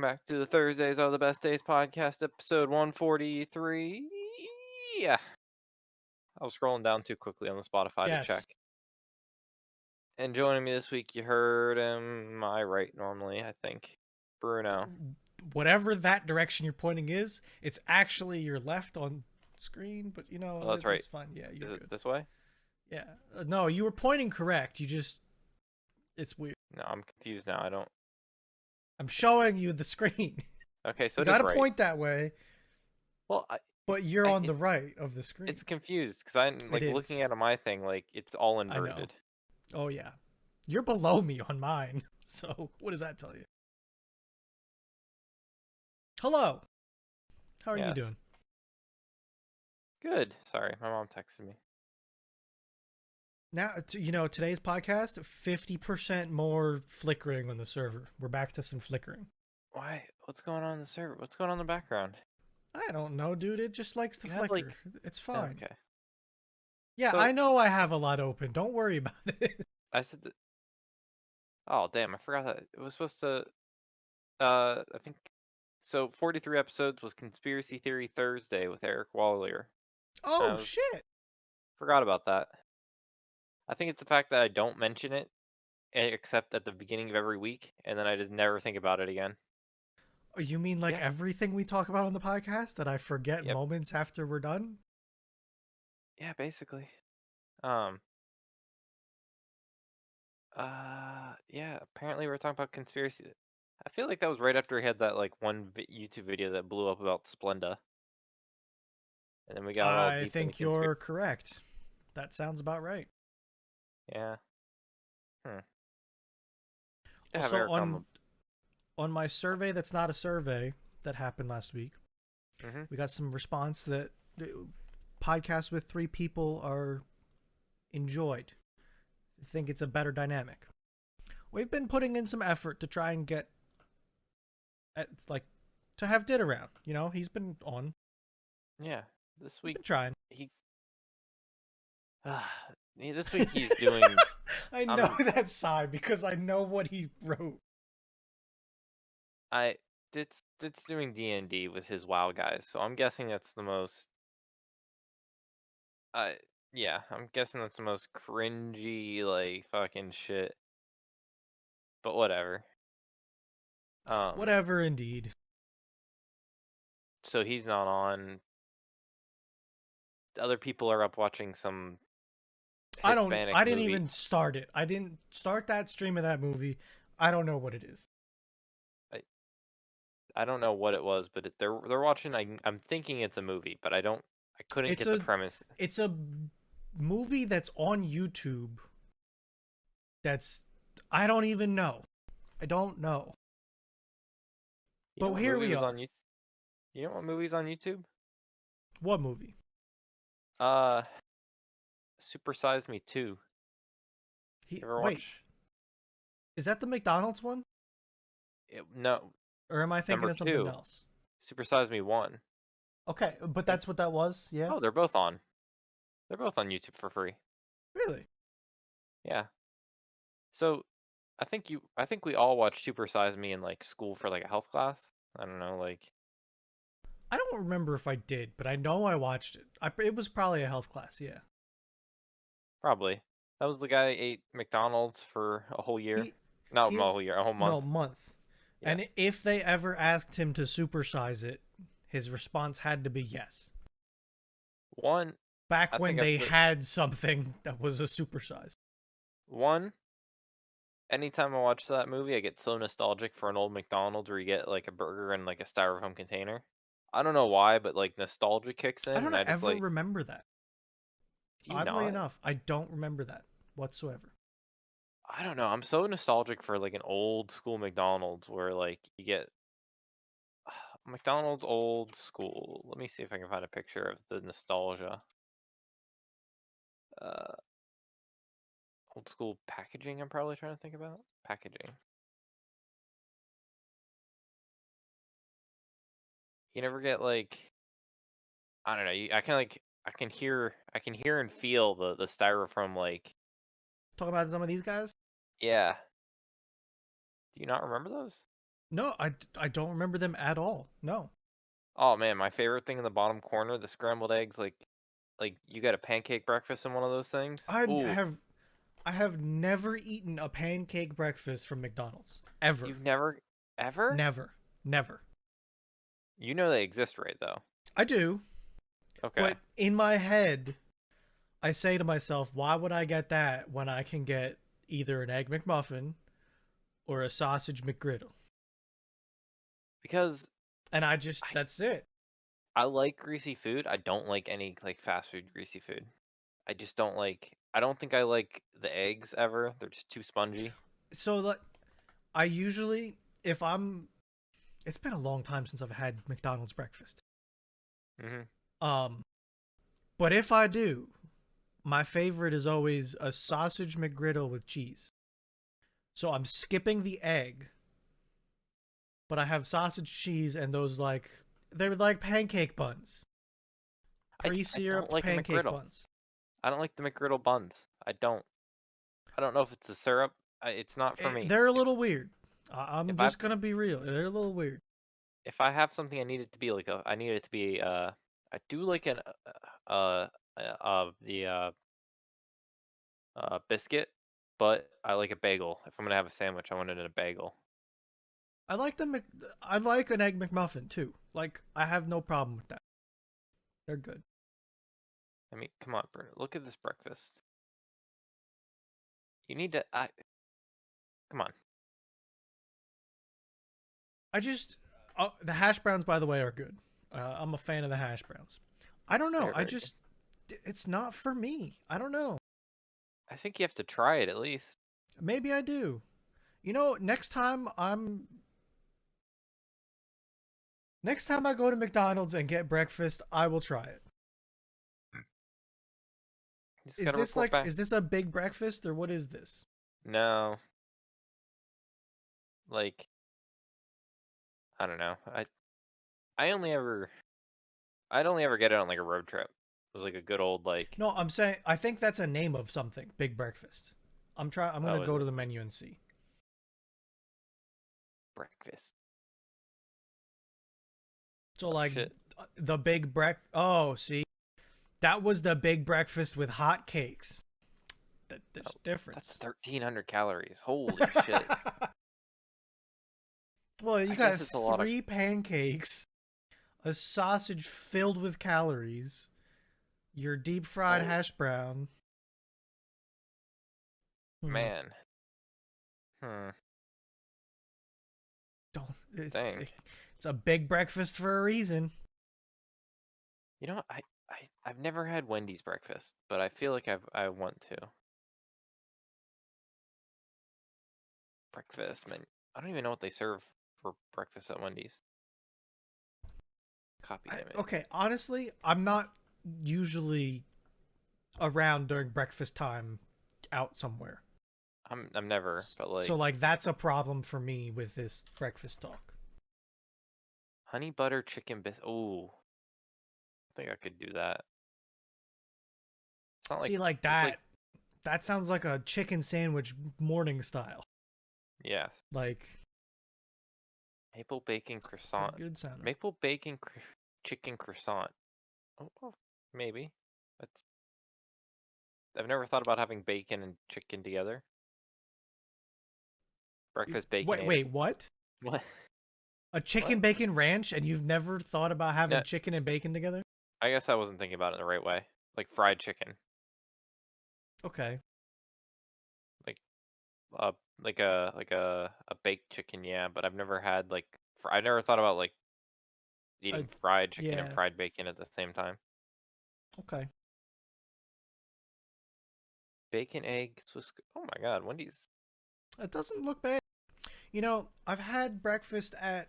back to the Thursdays Are the Best Days podcast, episode 143. Yeah. I was scrolling down too quickly on the Spotify to check. Yes. And joining me this week, you heard him, I right normally, I think. Bruno. Whatever that direction you're pointing is, it's actually your left on screen, but Oh, that's right. it's fine. Yeah, you're Is it good. this way? Yeah. No, you were pointing correct. It's weird. No, I'm confused now. I don't. I'm showing you the screen. Okay, so You it is gotta right. point that way, Well, but you're on the right of the screen. it's confused because I'm like looking at my thing, like it's all I know. inverted. Oh, yeah. You're below me on mine. So, what does that tell you? Hello. How are you Yes. doing? Good. Sorry, my mom texted me. Now, today's podcast, 50% more flickering on the server. We're back to some flickering. Why? What's going on in the server? What's going on in the background? I don't know, dude. It just likes to flicker. It's fine. Okay. Yeah, So- I know I have a lot open. Don't worry about it. I said that. Oh, damn, I forgot that it was supposed to. I think. So 43 episodes was Conspiracy Theory Thursday with Eric Wallier. Oh, shit. Forgot about that. I think it's the fact that I don't mention it except at the beginning of every week, and then I just never think about it again. You mean like Yeah. everything we talk about on the podcast that I forget Yep. moments after we're done? Yeah, basically. Yeah, apparently we're talking about conspiracy. I feel like that was right after he had that like one YouTube video that blew up about Splenda. And then we got all I deep think in the you're correct. That sounds about right. Yeah. Also, on my survey that's not a survey that happened last week, we got some response that podcasts with 3 people are enjoyed. I think it's a better dynamic. We've been putting in some effort to try and get to have Did around. He's been on. Yeah, this week been trying. This week he's doing. I know that sigh because I know what he wrote. It's doing D&D with his WoW guys, so I'm guessing that's the most. Yeah, I'm guessing that's the most cringy like fucking shit. But whatever. Whatever, indeed. So he's not on. Other people are up watching some Hispanic I didn't movie. even start it. I didn't start that stream of that movie. I don't know what it is. I don't know what it was, but they're watching. I'm thinking it's a movie, but I couldn't get the premise. It's a movie that's on YouTube. I don't even know. I don't know. But here we are. You know what movie's on YouTube? What movie? Super Size Me 2. Wait. Is that the McDonald's one? No. Or am I thinking of something else? Super Size Me 1. Okay, but that's what that was, yeah? Oh, they're both on. They're both on YouTube for free. Really? Yeah. So, I think we all watched Super Size Me in like school for like a health class. I don't know, like. I don't remember if I did, but I know I watched it. It was probably a health class, yeah. Probably. That was the guy that ate McDonald's for a whole year. Not a whole year, a whole month. No, month. Yes. And if they ever asked him to supersize it, his response had to be yes. Back when they had something that was a supersize. Anytime I watch that movie, I get so nostalgic for an old McDonald's where you get like a burger in like a styrofoam container. I don't know why, but like nostalgia kicks in. I don't ever remember that. Oddly enough, I don't remember that whatsoever. I don't know. I'm so nostalgic for like an old school McDonald's where like you get McDonald's old school. Let me see if I can find a picture of the nostalgia. Old school packaging. I'm probably trying to think about packaging. You never get like, I don't know. I can hear and feel the styrofoam like. Talk about some of these guys. Yeah. Do you not remember those? No, I don't remember them at all. No. Oh man, my favorite thing in the bottom corner, the scrambled eggs, like you got a pancake breakfast in one of those things. I Ooh, have I have never eaten a pancake breakfast from McDonald's ever. you've never ever? Never. Never. You know they exist, right, though? I do, Okay. but in my head, I say to myself, why would I get that when I can get either an egg McMuffin or a sausage McGriddle? Because And I just I that's it. I like greasy food. I don't like any like fast food greasy food. I just don't like I don't think I like the eggs ever. They're just too spongy. So like I usually if I'm it's been a long time since I've had McDonald's breakfast. Mhm. Um but if I do, my favorite is always a sausage McGriddle with cheese. So I'm skipping the egg, but I have sausage cheese and those like they're like pancake buns. I don't Pre-syruped like a pancake McGriddle. buns. I don't like the McGriddle buns. I don't. I don't know if it's the syrup. It's not for me. They're a little weird. I'm If I just gonna be real. They're a little weird. if I have something, I need it to be like a. I need it to be. I do like an the biscuit, but I like a bagel. If I'm gonna have a sandwich, I want it in a bagel. I like the I like an egg McMuffin too. Like I have no problem with that. They're good. I mean, come on, Bruno. Look at this breakfast. You need to. Come on. I just the hash browns, by the way, are good. I'm a fan of the hash browns. I don't know. They're I very good. just it's not for me. I don't know. I think you have to try it at least. Maybe I do. You know, next time I go to McDonald's and get breakfast, I will try it. You just gotta report back. Is this a big breakfast or what is this? No, like I don't know. I only ever I'd only ever get it on like a road trip. It was like a good old like. No, I'm saying I think that's a name of something. Big breakfast. I'm gonna Oh, is go it to the menu and see. breakfast? So Oh like shit. the big break. Oh, see, that was the big breakfast with hot cakes. There's Oh, a that's difference. 1,300 calories. Holy shit. Well, you I got guess it's a lot of 3 pancakes, a sausage filled with calories, your deep fried oh hash brown. Hmm. man. Hmm. Don't. Think. It's a big breakfast for a reason. You know, I've never had Wendy's breakfast, but I feel like I want to. Breakfast, man. I don't even know what they serve for breakfast at Wendy's. Copy image. Okay, honestly, I'm not usually around during breakfast time out somewhere. I'm never, but So like like that's a problem for me with this breakfast talk. honey butter chicken bis. Oh, I think I could do that. It's not like See like it's like that sounds like a chicken sandwich morning style. yeah, Like maple bacon it's pretty croissant. good sounding. Maple bacon chicken croissant. Oh, maybe. That's I've never thought about having bacon and chicken together. Breakfast bacon egg. Wait, what? What? A What? chicken bacon ranch and you've never thought about having No, chicken and bacon together? I guess I wasn't thinking about it in the right way. Like fried chicken, Okay. like uh, like a baked chicken. Yeah, but I've never had like I never thought about like Uh, eating fried chicken and yeah. fried bacon at the same time. Okay. Bacon, egg, Swiss. Oh my God, Wendy's. It doesn't look bad. You know, I've had breakfast at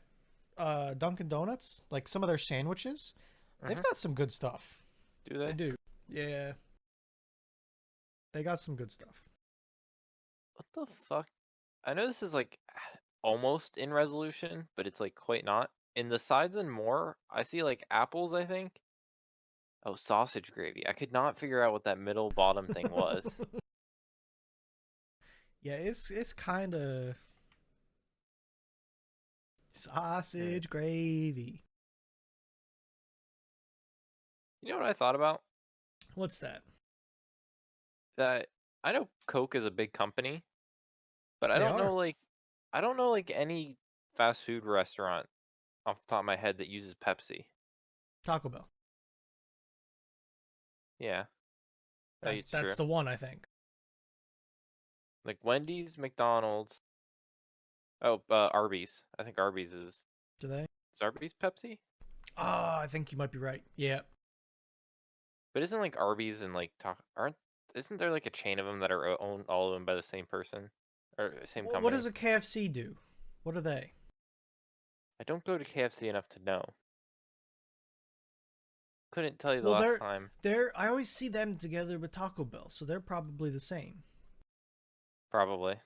Dunkin' Donuts, like some of their sandwiches. They've Mm-hmm. got some good stuff. Do They they? do. Yeah, they got some good stuff. What the fuck? I know this is like almost in resolution, but it's like quite not. In the sides and more, I see like apples, I think. Oh, sausage gravy. I could not figure out what that middle bottom thing was. Yeah, it's kind of Hmm. Sausage gravy. You know what I thought about? What's that? That I know Coke is a big company, but They are. I don't know like any fast food restaurant off the top of my head that uses Pepsi. Taco Bell. Yeah, that's That's true. the one, I think. Like Wendy's, McDonald's. Oh, Arby's. I think Arby's Do they? is Arby's Pepsi? Ah, I think you might be right. Yeah. But isn't like Arby's and like talk aren't isn't there like a chain of them that are owned all owned by the same person or same What does company? a KFC do? What are they? I don't go to KFC enough to know. Couldn't tell you the Well, last time. they're. I always see them together with Taco Bell, so they're probably the same. Probably.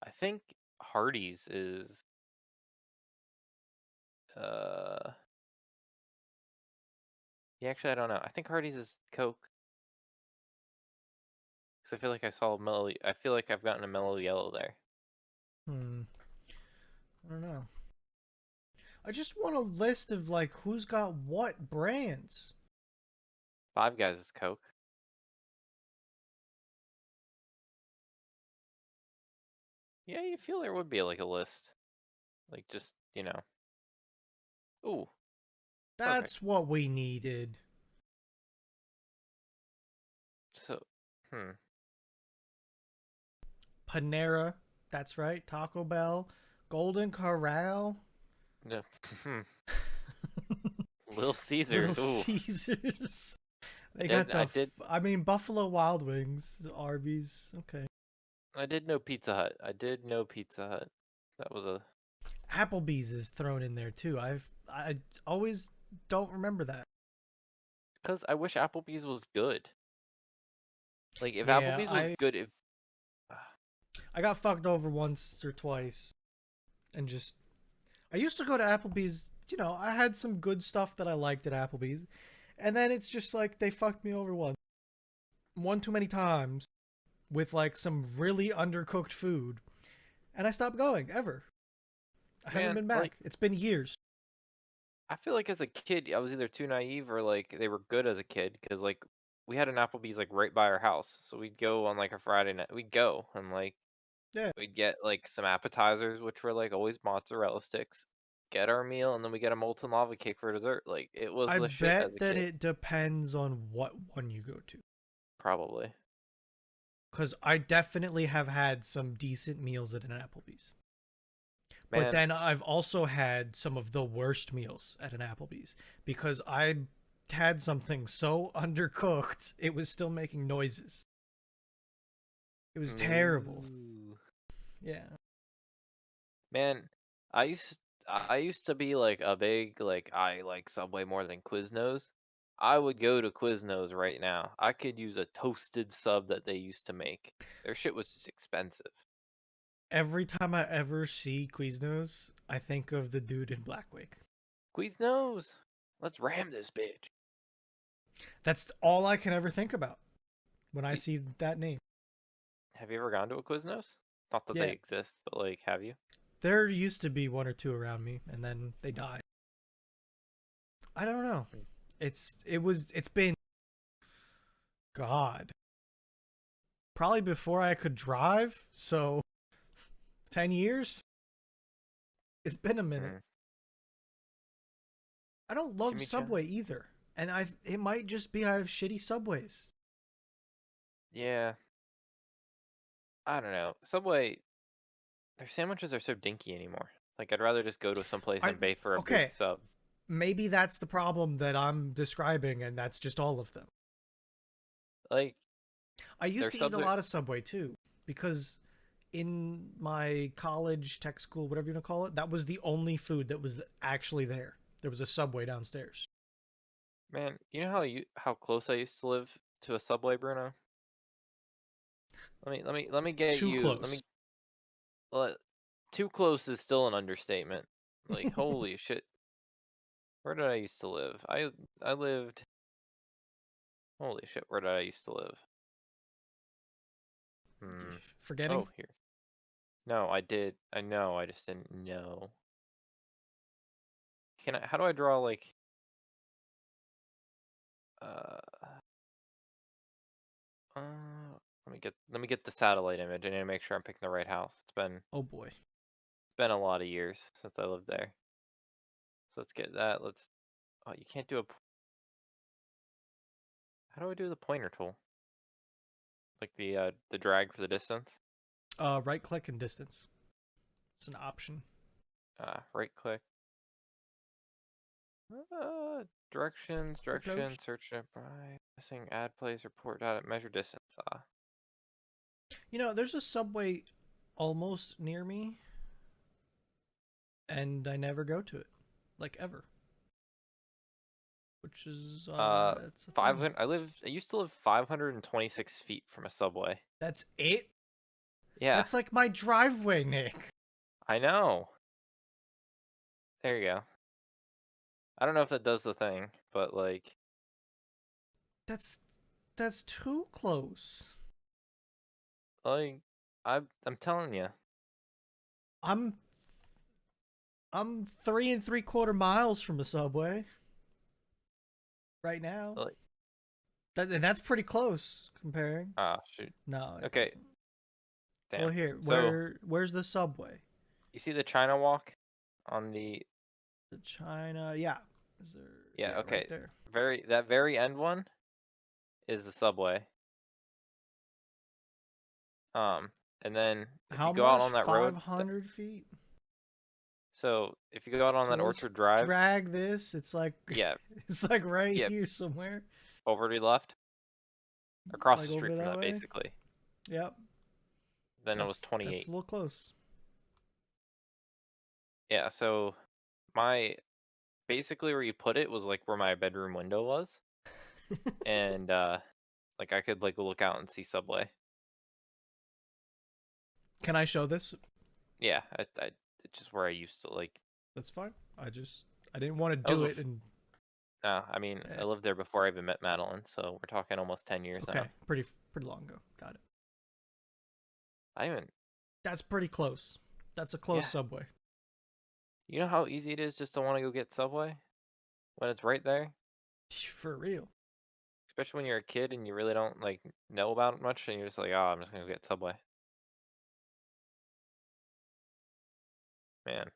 I think Hardee's is uh yeah, actually I don't know. I think Hardee's is Coke because I feel like I saw mellow. I feel like I've gotten a mellow yellow there. Hmm. I don't know. I just want a list of like who's got what brands. Five Guys is Coke. Yeah, you feel there would be like a list, like just Ooh, perfect. That's what we needed. So, hmm. Panera. That's right. Taco Bell. Golden Corral. No, Little Little Caesars. Ooh, Caesars. They got I did, I mean, Buffalo Wild Wings. Arby's. Okay. I did know Pizza Hut. I did know Pizza Hut. That was a Applebee's is thrown in there too. I always don't remember that. because I wish Applebee's was good. Like if Yeah, Applebee's was good, if I got fucked over once or twice, and just I used to go to Applebee's. You know, I had some good stuff that I liked at Applebee's, and then it's just like they fucked me over one too many times with like some really undercooked food, and I stopped going ever. I haven't man, been like back. It's been years. I feel like as a kid, I was either too naive or like they were good as a kid because like we had an Applebee's like right by our house, so we'd go on like a Friday night. We'd go and like Yeah, we'd get like some appetizers, which were like always mozzarella sticks. Get our meal, and then we get a molten lava cake for dessert. Like it was I the shit as bet a that kid, it depends on what one you go to. probably. Because I definitely have had some decent meals at an Applebee's. But Man, then I've also had some of the worst meals at an Applebee's because I had something so undercooked, it was still making noises. It was terrible. ooh. Yeah. Man, I used to be like a big like I like Subway more than Quiznos. I would go to Quiznos right now. I could use a toasted sub that they used to make. Their shit was just expensive. Every time I ever see Quiznos, I think of the dude in Blackwake. Quiznos, let's ram this bitch. That's all I can ever think about when I See, see that name. have you ever gone to a Quiznos? Not that they Yeah. exist, but like, have you? There used to be one or two around me, and then they died. I don't know. It's been God. Probably before I could drive, so 10 years? It's been a minute. Hmm. I don't love Jimmy John. Subway either. And it might just be I have shitty subways. Yeah, I don't know. Subway, their sandwiches are so dinky anymore. Like, I'd rather just go to some place I and pay for a big okay, sub. maybe that's the problem that I'm describing and that's just all of them. Like, I used their to eat a subs are lot of Subway too because in my college tech school, whatever you want to call it, that was the only food that was actually there. There was a Subway downstairs. Man, you know how close I used to live to a Subway, Bruno? Let me get Too you. close. Let, too close is still an understatement. Like holy shit, where did I used to live? I lived. Holy shit, where did I used to live? Hmm. Forgetting? Oh, here. No, I did. I know. I just didn't know. Can I? How do I draw like? Uh, uh, let me get the satellite image. I need to make sure I'm picking the right house. Oh boy. It's been a lot of years since I lived there. So let's get that. Let's. Oh, you can't do a. How do I do the pointer tool? Like the drag for the distance. Right click and distance. It's an option. Right click. Click no. Directions, search it by missing, add place, report data, measure distance. You know, there's a subway almost near me, and I never go to it, like ever. Which is it's a thing. 500. I used to live 526 feet from a subway. That's it. Yeah, That's like my driveway, Nick. I know. There you go. I don't know if that does the thing, but like, That's that's too close. like, I'm telling you, I'm I'm 3 3/4 miles from a subway right now. like, And that's pretty close comparing. shoot. No, it Okay, doesn't. Well, damn. here, So where's the subway? you see the China Walk on the? The China, yeah. Is there? Yeah, Yeah, right okay. there. That very end one is the subway. Um, and then if you How go out much? on that road, 500 feet. so if you go out on So that let's Orchard Drive, drag this. It's like yeah, it's like right yeah, here somewhere, over to the left, across like the street over from that that, way. basically. Yep. Then it was That's 28. a little close. Yeah, so my basically where you put it was like where my bedroom window was, and like I could like look out and see Subway. Can I show this? Yeah, it's just where I used to like. That's fine. I didn't want to That was do it and I mean, eh, I lived there before I even met Madeline, so we're talking almost 10 years okay, now. pretty long ago. Got it. I even That's pretty close. That's a close Yeah, subway. you know how easy it is just to want to go get Subway when it's right there, For real. especially when you're a kid and you really don't like know about it much, and you're just like, oh, I'm just gonna go get Subway. Man,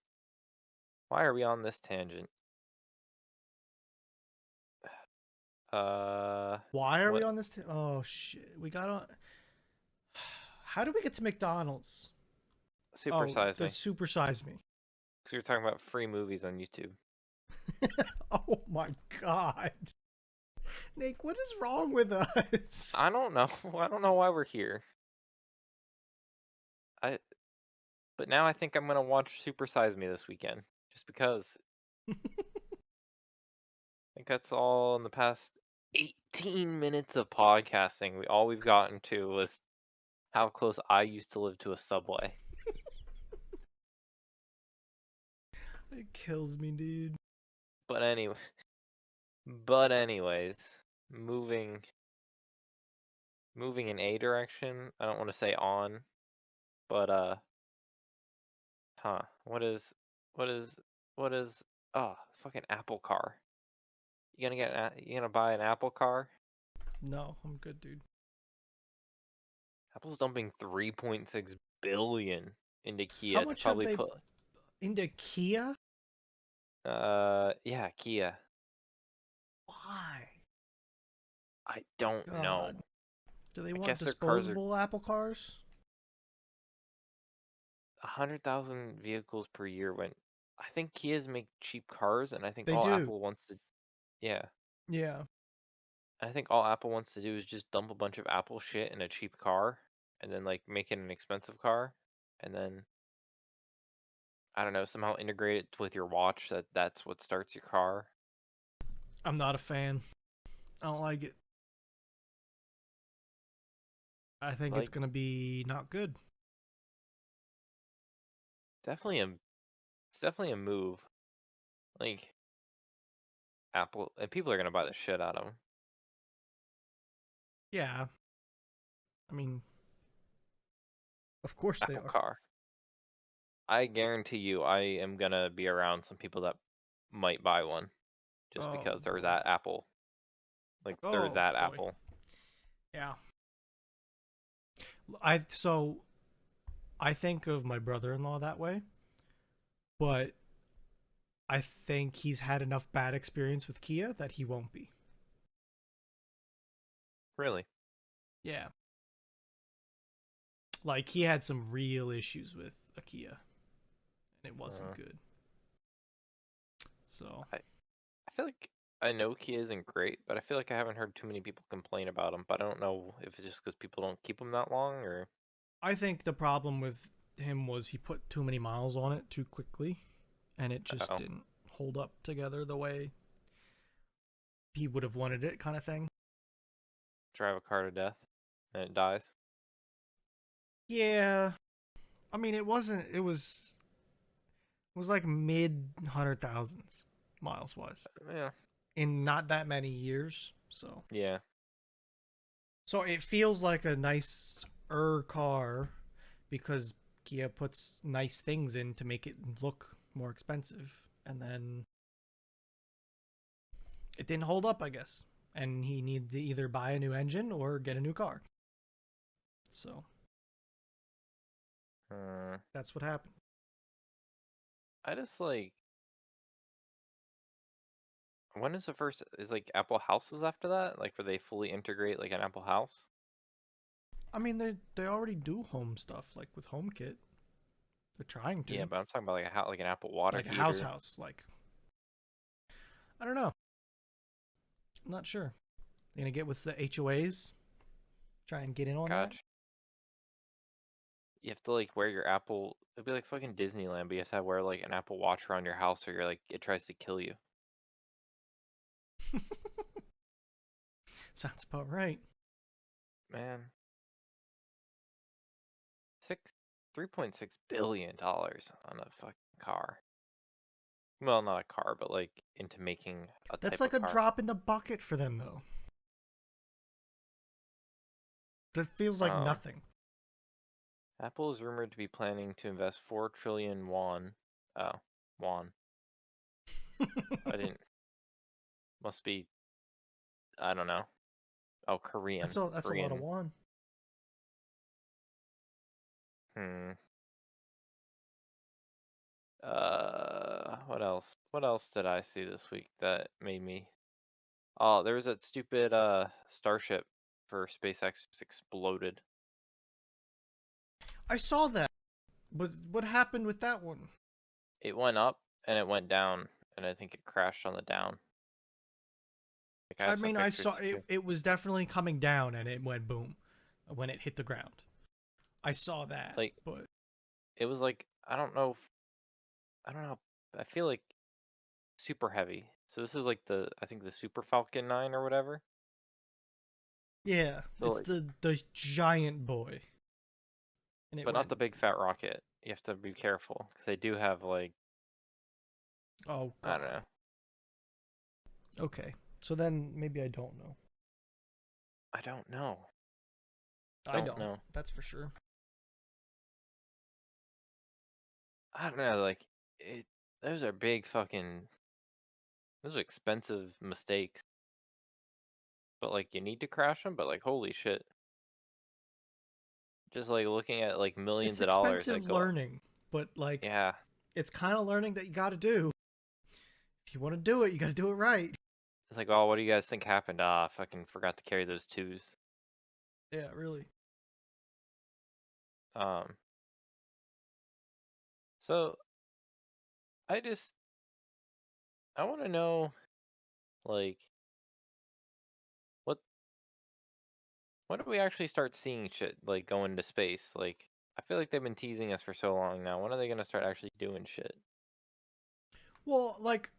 why are we on this tangent? Why are we What? on this? Oh shit, we got on. How do we get to McDonald's? Oh, Supersize the me. supersize me. Because we were talking about free movies on YouTube. Oh my god, Nick, what is wrong with us? I don't know. I don't know why we're here. I but now I think I'm gonna watch Supersize Me this weekend, just because. I think that's all in the past 18 minutes of podcasting. All we've gotten to was how close I used to live to a Subway. It kills me, dude. But anyway, but anyways, moving moving in a direction. I don't want to say on, but huh? What is what is fucking Apple car? You gonna buy an Apple car? No, I'm good, dude. Apple's dumping 3.6 billion into How Kia to much have probably they put into Kia? yeah, Kia. Why? I don't know. God. Do they I want guess their cars are disposable Apple cars? 100,000 vehicles per year when I think Kias make cheap cars, and I think They all do. Apple wants to yeah. Yeah. I think all Apple wants to do is just dump a bunch of Apple shit in a cheap car and then like make it an expensive car and then I don't know, somehow integrate it with your watch that's what starts your car. I'm not a fan. I don't like it. I think it's Like gonna be not good. definitely a it's definitely a move. Like Apple and people are gonna buy the shit out of them. Yeah. I mean, of course they Apple are. car. I guarantee you, I am gonna be around some people that might buy one just Oh because they're boy. that Apple. Like they're Oh that boy. Apple. Yeah. I think of my brother-in-law that way, but I think he's had enough bad experience with Kia that he won't be. Really? Yeah. Like he had some real issues with a Kia and it wasn't Uh, good. So, I feel like I know Kia isn't great, but I feel like I haven't heard too many people complain about them. But I don't know if it's just because people don't keep them that long or. I think the problem with him was he put too many miles on it too quickly and it just Oh, didn't hold up together the way he would have wanted it kind of thing. drive a car to death and it dies. Yeah. I mean, it was like mid 100,000s miles wise Yeah. in not that many years. Yeah. So it feels like a nice car because Kia puts nice things in to make it look more expensive, and then it didn't hold up, I guess. And he needed to either buy a new engine or get a new car. So Uh, that's what happened. I just like. When is the first? Is like Apple Houses after that? Like where they fully integrate like an Apple House? I mean, they already do home stuff like with HomeKit. They're trying Yeah, to, but I'm talking about like like an Apple water like a house heater. house. Like I don't know. I'm not sure. They're gonna get with the HOAs. Try and get in on that. Gotcha. You have to like wear your Apple. It'd be like fucking Disneyland, but you have to wear like an Apple Watch around your house, or you're like it tries to kill you. Sounds about right. Man, six, $3.6 billion on a fucking car. Well, not a car, but like into making a That's type like of a car. drop in the bucket for them, though. That feels like Um, nothing. Apple is rumored to be planning to invest 4 trillion won. Oh, won. I didn't. Must be. I don't know. Oh, Korean. That's a lot of Korean. won. Hmm. What else? What else did I see this week that made me? Oh, there was that stupid Starship for SpaceX just exploded. I saw that, but what happened with that one? It went up and it went down, and I think it crashed on the down. Like I I have some mean, I pictures saw it. too. It was definitely coming down, and it went boom when it hit the ground. I saw that, Like but it was like I don't know. I don't know. I feel like super heavy. So this is like the I think the Super Falcon 9 or whatever. yeah, So it's like, the giant boy, and it but not went. the big fat rocket. You have to be careful because they do have like Oh I don't God. know. Okay, so then maybe I don't know. I don't know. I Don't don't. know. That's for sure. I don't know. Like it. Those are big fucking. Those are expensive mistakes. But like you need to crash them. But like holy shit. Just like looking at like It's millions of dollars that expensive go. learning, but like Yeah. it's kind of learning that you got to do. If you want to do it, you got to do it right. It's like, oh, what do you guys think happened? Ah, fucking forgot to carry those twos. Yeah, really. Um. So I just I want to know like what when do we actually start seeing shit like going into space? Like I feel like they've been teasing us for so long now. When are they gonna start actually doing shit? Well, like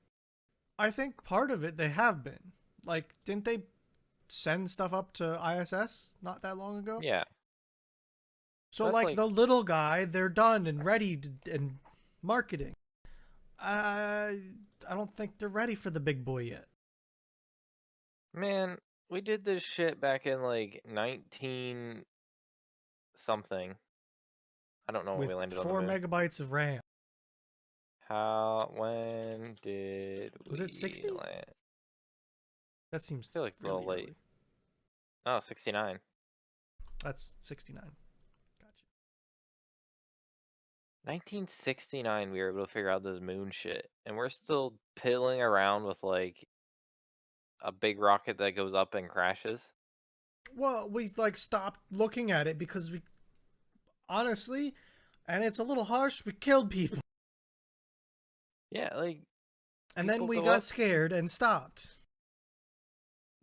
I think part of it they have been. Like didn't they send stuff up to ISS not that long ago? Yeah, So that's like like the little guy, they're done and ready and marketing. I I don't think they're ready for the big boy yet. man, we did this shit back in like 19 something. I don't know what we with landed on the 4 moon. megabytes of RAM. When did Was it we 60? land? That seems I feel like it's a little really late. early. Oh, 69. That's 69. Gotcha. 1969, we were able to figure out this moon shit. And we're still piddling around with, like, a big rocket that goes up and crashes. Well, we like stopped looking at it because we honestly, and it's a little harsh, we killed people. Yeah, like, And then people we go got up, scared and stopped.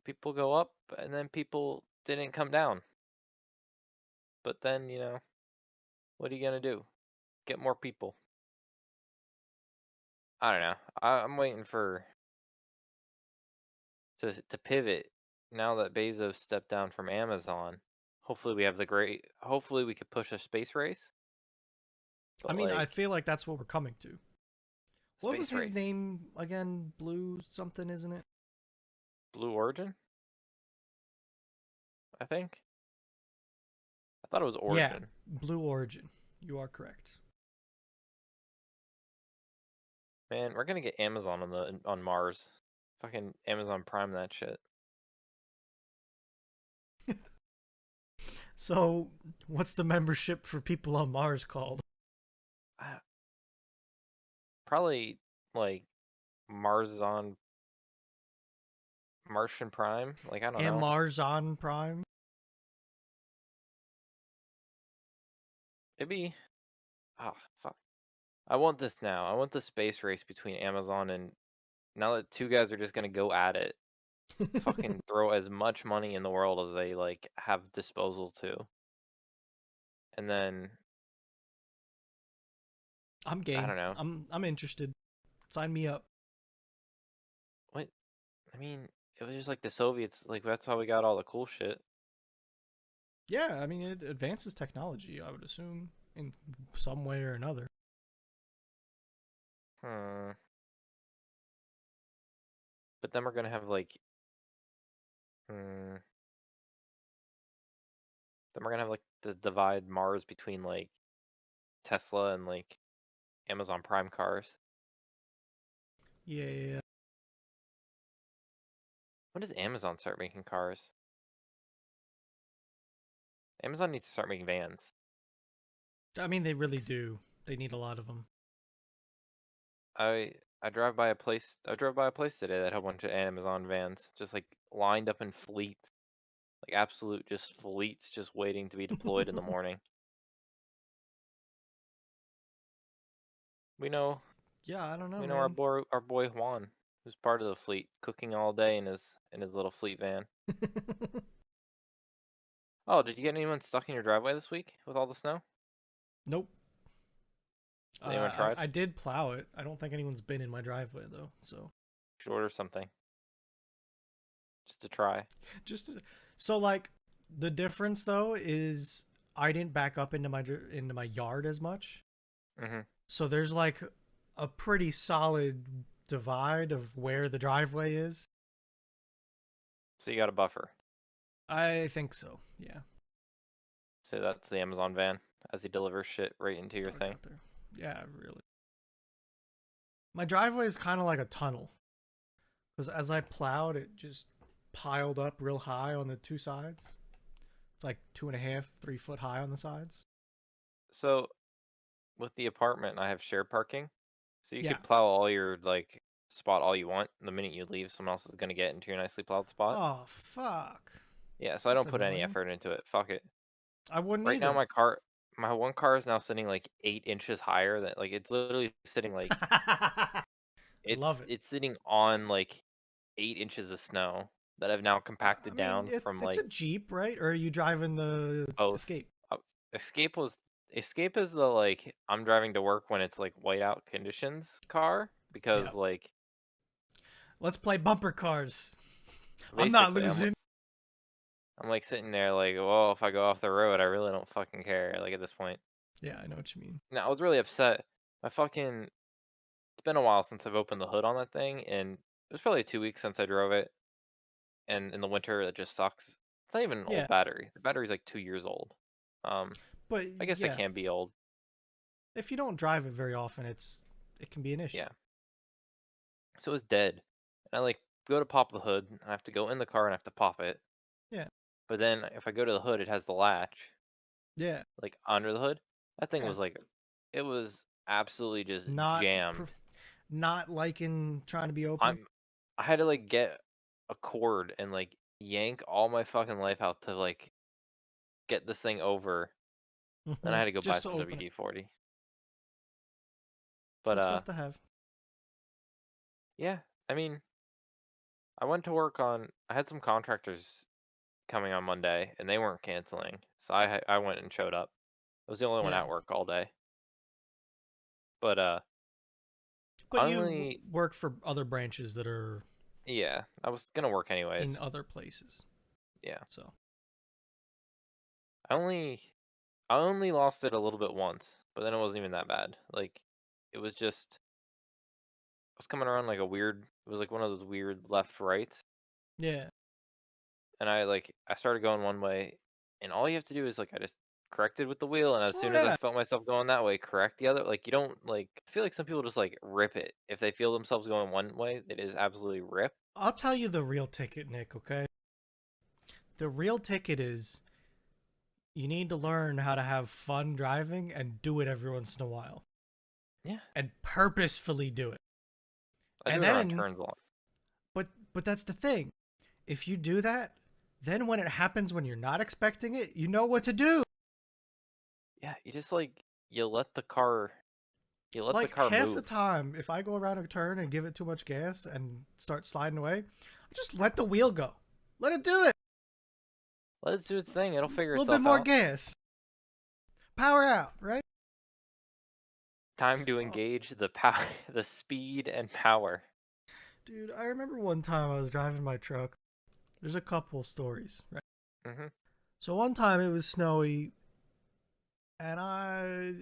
and then people didn't come down. But then, what are you gonna do? Get more people. I don't know. I'm waiting for to pivot now that Bezos stepped down from Amazon. Hopefully we could push a space race. I But mean, I like feel like that's what we're coming to. What was space his race. name again? Blue something, isn't it? Blue Origin, I think. I thought it was Yeah, Origin. Blue Origin. You are correct. Man, we're gonna get Amazon on Mars. Fucking Amazon Prime that shit. So, what's the membership for people on Mars called? I, probably like Mars on Martian Prime. Like I don't And know. Mars on Prime? Maybe. Ah, fuck. I want this now. I want the space race between Amazon and now that two guys are just gonna go at it. Fucking throw as much money in the world as they like have disposal to. And then I'm I game. don't know. I'm interested. Sign me up. What I mean, it was just like the Soviets, like that's how we got all the cool shit. Yeah, I mean it advances technology, I would assume, in some way or another. Hmm. But then we're gonna have like hmm. Then we're gonna have like the divide Mars between like Tesla and like Amazon Prime cars. Yeah, yeah, yeah. When does Amazon start making cars? Amazon needs to start making vans. I mean they really 'Cause do. They need a lot of them. I drive by a place. I drove by a place today that had a bunch of Amazon vans, just like lined up in fleets, like absolute just fleets, just waiting to be deployed in the morning. We know, Yeah, I don't know, we know man. our boy Juan, who's part of the fleet, cooking all day in his little fleet van. Oh, did you get anyone stuck in your driveway this week with all the snow? Nope. Has anyone tried? I did plow it. I don't think anyone's been in my driveway though. So Should order something just to try. just so like the difference though is I didn't back up into my yard as much. Hmm. So there's like a pretty solid divide of where the driveway is. So you got a buffer. I think so. Yeah. So that's the Amazon van as he delivers shit right into your That's what I thing. got there. Yeah, really. My driveway is kind of like a tunnel because as I plowed, it just piled up real high on the two sides. It's like 2.5, 3 foot high on the sides. So with the apartment, I have shared parking, so you Yeah. could plow all your like spot all you want. The minute you leave, someone else is gonna get into your nicely plowed spot. Oh fuck. Yeah, so I That's don't put any annoying. effort into it. Fuck it. I wouldn't Right now, either. my one car is now sitting like 8 inches higher. That like it's literally sitting like I love it. it's sitting on like 8 inches of snow that I've now I compacted mean, down from it's a like Jeep, right? Or are you driving the both. Escape? Uh, Escape was Escape is the like I'm driving to work when it's like whiteout conditions car Yeah. because like Let's play bumper cars. I'm not basically losing. I'm like sitting there like, well, if I go off the road, I really don't fucking care. Like at this point, Yeah, I know what you mean. now I was really upset. I fucking It's been a while since I've opened the hood on that thing, and it was probably 2 weeks since I drove it. And in the winter, it just sucks. It's not even an Yeah, old battery. The battery's like 2 years old. Um, but I guess it yeah, can be old. If you don't drive it very often, it can be an issue. Yeah. So it was dead. And I like go to pop the hood, and I have to go in the car and I have to pop it. Yeah. But then if I go to the hood, it has the latch Yeah. like under the hood. That thing Yeah. was like, it was absolutely just Not jammed. not liking trying to be open. I had to like get a cord and like yank all my fucking life out to like get this thing over. Then I had to go buy Just to some open it. WD-40. But Good stuff to have. yeah, I mean, I went to work on. I had some contractors coming on Monday, and they weren't canceling, so I went and showed up. I was the only one Yeah. at work all day. But But I you only work for other branches that are yeah, I was gonna work in anyways. other places. Yeah, So, I only I only lost it a little bit once, but then it wasn't even that bad. Like, it was just I was coming around like a weird. It was like one of those weird left rights, yeah. and I started going one way, and all you have to do is like I just corrected with the wheel, and as Oh soon as I yeah. felt myself going that way, correct the other. Like, you don't like. I feel like some people just like rip it if they feel themselves going one way. It is absolutely rip. I'll tell you the real ticket, Nick, okay? The real ticket is you need to learn how to have fun driving and do it every once in a while. Yeah, And purposefully do it. I do And it around then turns a lot. but that's the thing. If you do that, then when it happens when you're not expecting it, you know what to do. Yeah, you just like you let the Like car half the move. time, if I go around a turn and give it too much gas and start sliding away, I just let the wheel go. Let it do it. Let it do its thing. It'll A figure little bit itself more out. gas. Power out, right? Time to Oh, engage the power, the speed and power. dude, I remember one time I was driving my truck. There's a couple stories, right? Hmm. So one time it was snowy, and I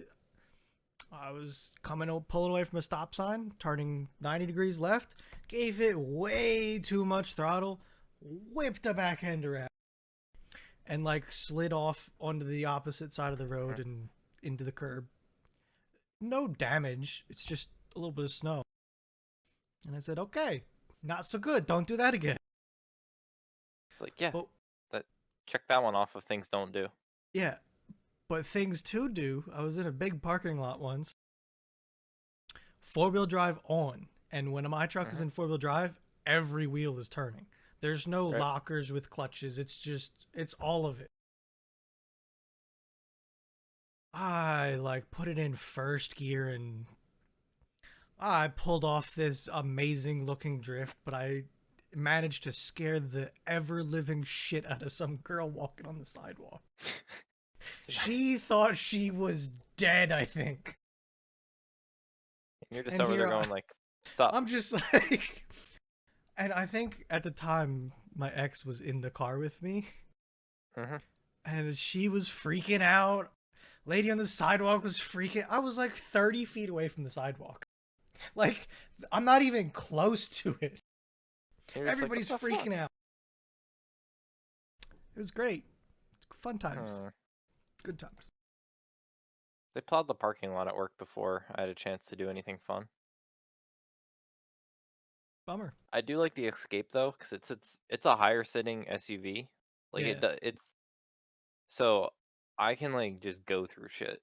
was pulling away from a stop sign, turning 90 degrees left, gave it way too much throttle, whipped a back end around, and like slid off onto the opposite side of the road Hmm. and into the curb. No damage. It's just a little bit of snow. And I said, okay, not so good. Don't do that again. It's like, yeah, But that check that one off of things don't do. yeah, but things to do. I was in a big parking lot once, 4-wheel drive on. And when my truck is Hmm. in 4-wheel drive, every wheel is turning. There's no Right. lockers with clutches. It's all of it. I like put it in first gear and I pulled off this amazing looking drift, but I managed to scare the ever living shit out of some girl walking on the sidewalk. She thought she was dead, I think. And you're just And over there here going like, sup. I'm just like, and I think at the time my ex was in the car with me, Hmm. and she was freaking out. Lady on the sidewalk was freaking. I was like 30 feet away from the sidewalk. Like, I'm not even close to it. You're just like, what Everybody's the fuck? freaking out. It was great. Fun times. Hmm. Good times. They plowed the parking lot at work before I had a chance to do anything fun. Bummer. I do like the Escape though, because it's a higher sitting SUV. Like Yeah. it's so I can like just go through shit.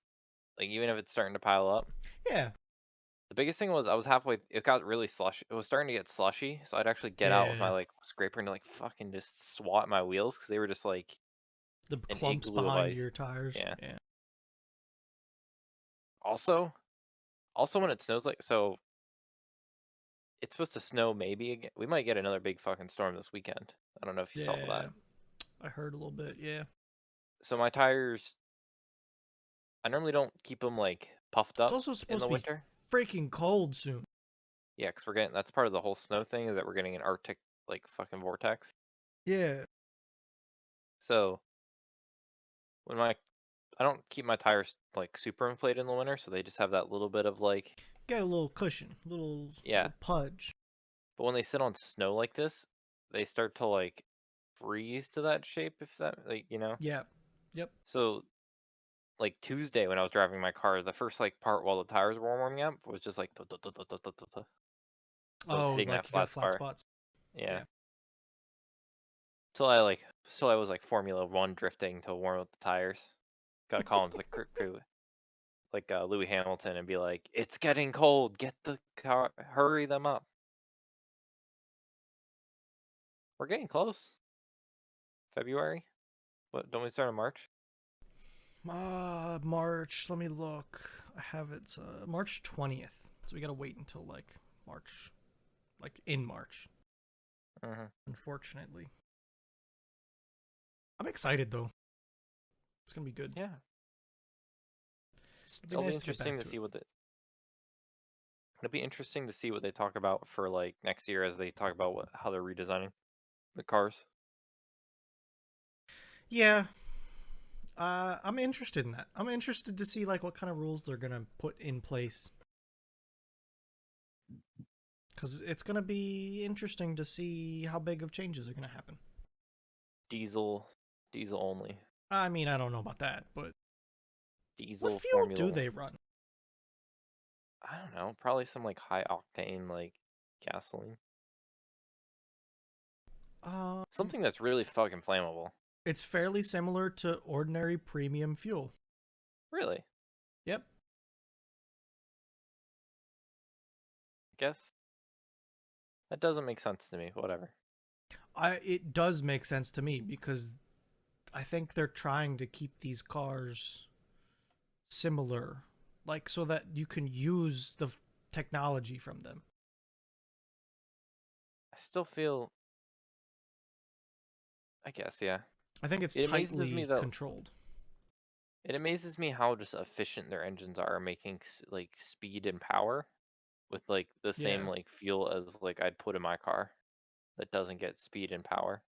Like, even if it's starting to pile up. Yeah. The biggest thing was I was halfway. It got really slushy. It was starting to get slushy, so I'd actually get out with my Yeah. like scraper and like fucking just swat my wheels because they were just like The an clumps igloo of behind ice. your tires. Yeah. Yeah. Also, when it snows like so, it's supposed to snow maybe again. We might get another big fucking storm this weekend. I don't know if you saw that. Yeah. I heard a little bit. Yeah. So my tires, I normally don't keep them like puffed It's up also in supposed the to be winter. freaking cold soon. Yeah, because we're getting that's part of the whole snow thing is that we're getting an Arctic like fucking vortex. Yeah. So when my I don't keep my tires like super inflated in the winter, so they just have that little bit of like Get a little cushion, little yeah. pudge. But when they sit on snow like this, they start to like freeze to that shape if that like. Yeah. Yep. So like Tuesday when I was driving my car, the first like part while the tires were warming up was just like so I was Oh, hitting that like you got flat flat spar. spots. Yeah. Yeah. So I was like Formula One drifting to warm up the tires. Gotta call into the crew like Louis Hamilton and be like, "It's getting cold. Get the car, hurry them up." We're getting close. February. What? Don't we start in March? March. Let me look. I have it. March 20th. So we gotta wait until like March, like in March. Mm-hmm. Unfortunately, I'm excited though. It's gonna be good. Yeah. It'll be It'll be nice to get interesting back to to it. see what the It'll be interesting to see what they talk about for like next year as they talk about how they're redesigning the cars. Yeah. I'm interested in that. I'm interested to see like what kind of rules they're gonna put in place. Because it's gonna be interesting to see how big of changes are gonna happen. Diesel, diesel only. I mean, I don't know about that, but what Diesel fuel Formula do One. they run? I don't know. Probably some like high octane like gasoline. Um, Something that's really fucking flammable. it's fairly similar to ordinary premium fuel. Really? Yep. I guess that doesn't make sense to me. Whatever. It does make sense to me because I think they're trying to keep these cars similar, like so that you can use the technology from them. I still feel. I guess yeah. I think it's It amazes me tightly though. controlled. It amazes me how just efficient their engines are, making like speed and power with like the same Yeah. like fuel as like I'd put in my car that doesn't get speed and power.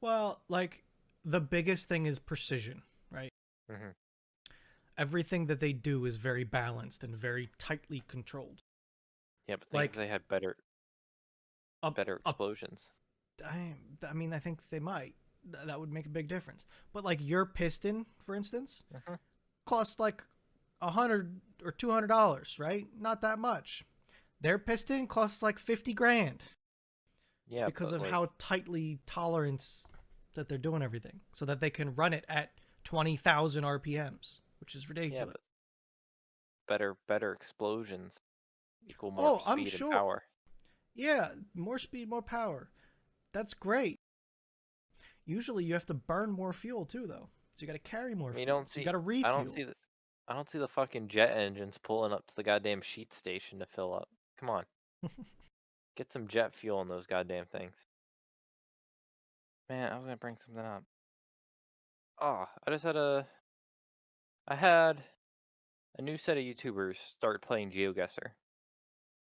Well, like the biggest thing is precision, right? Hmm. Everything that they do is very balanced and very tightly controlled. Yeah, but think if Like they had up better up explosions. I mean I think they might. That would make a big difference. But like your piston, for instance, Hmm. costs like $100 or $200, right? Not that much. Their piston costs like 50 grand Yeah, because but of like how tightly tolerance that they're doing everything, so that they can run it at 20,000 RPMs, which is yeah, ridiculous. but better explosions equal more Oh, I'm speed and sure. power. Yeah, more speed, more power. That's great. Usually you have to burn more fuel too, though. So you got to carry more I mean, fuel. So you got to I don't refuel. see I don't see the fucking jet engines pulling up to the goddamn sheet station to fill up. Come on, get some jet fuel in those goddamn things. Man, I was gonna bring something up. Oh, I had a new set of YouTubers start playing GeoGuessr,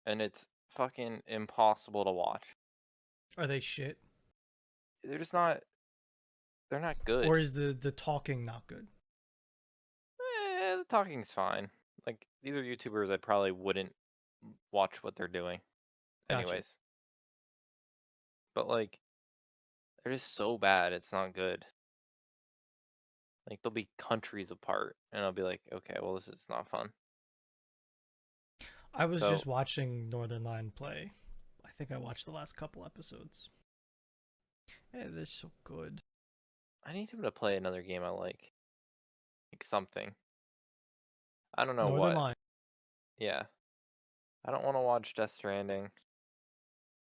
and it's fucking impossible to watch. Are they shit? They're just not. They're not Or good. is the talking not good? The talking's fine. Like these are YouTubers I probably wouldn't watch what they're doing, Gotcha. anyways. But like they're just so bad, it's not good. Like they'll be countries apart, and I'll be like, okay, well this is not fun. I was just So watching Northern Line play. I think I watched the last couple episodes. Yeah, they're so good. I need him to play another game I like something. I don't know Northern what. Line. Yeah, I don't want to watch Death Stranding. I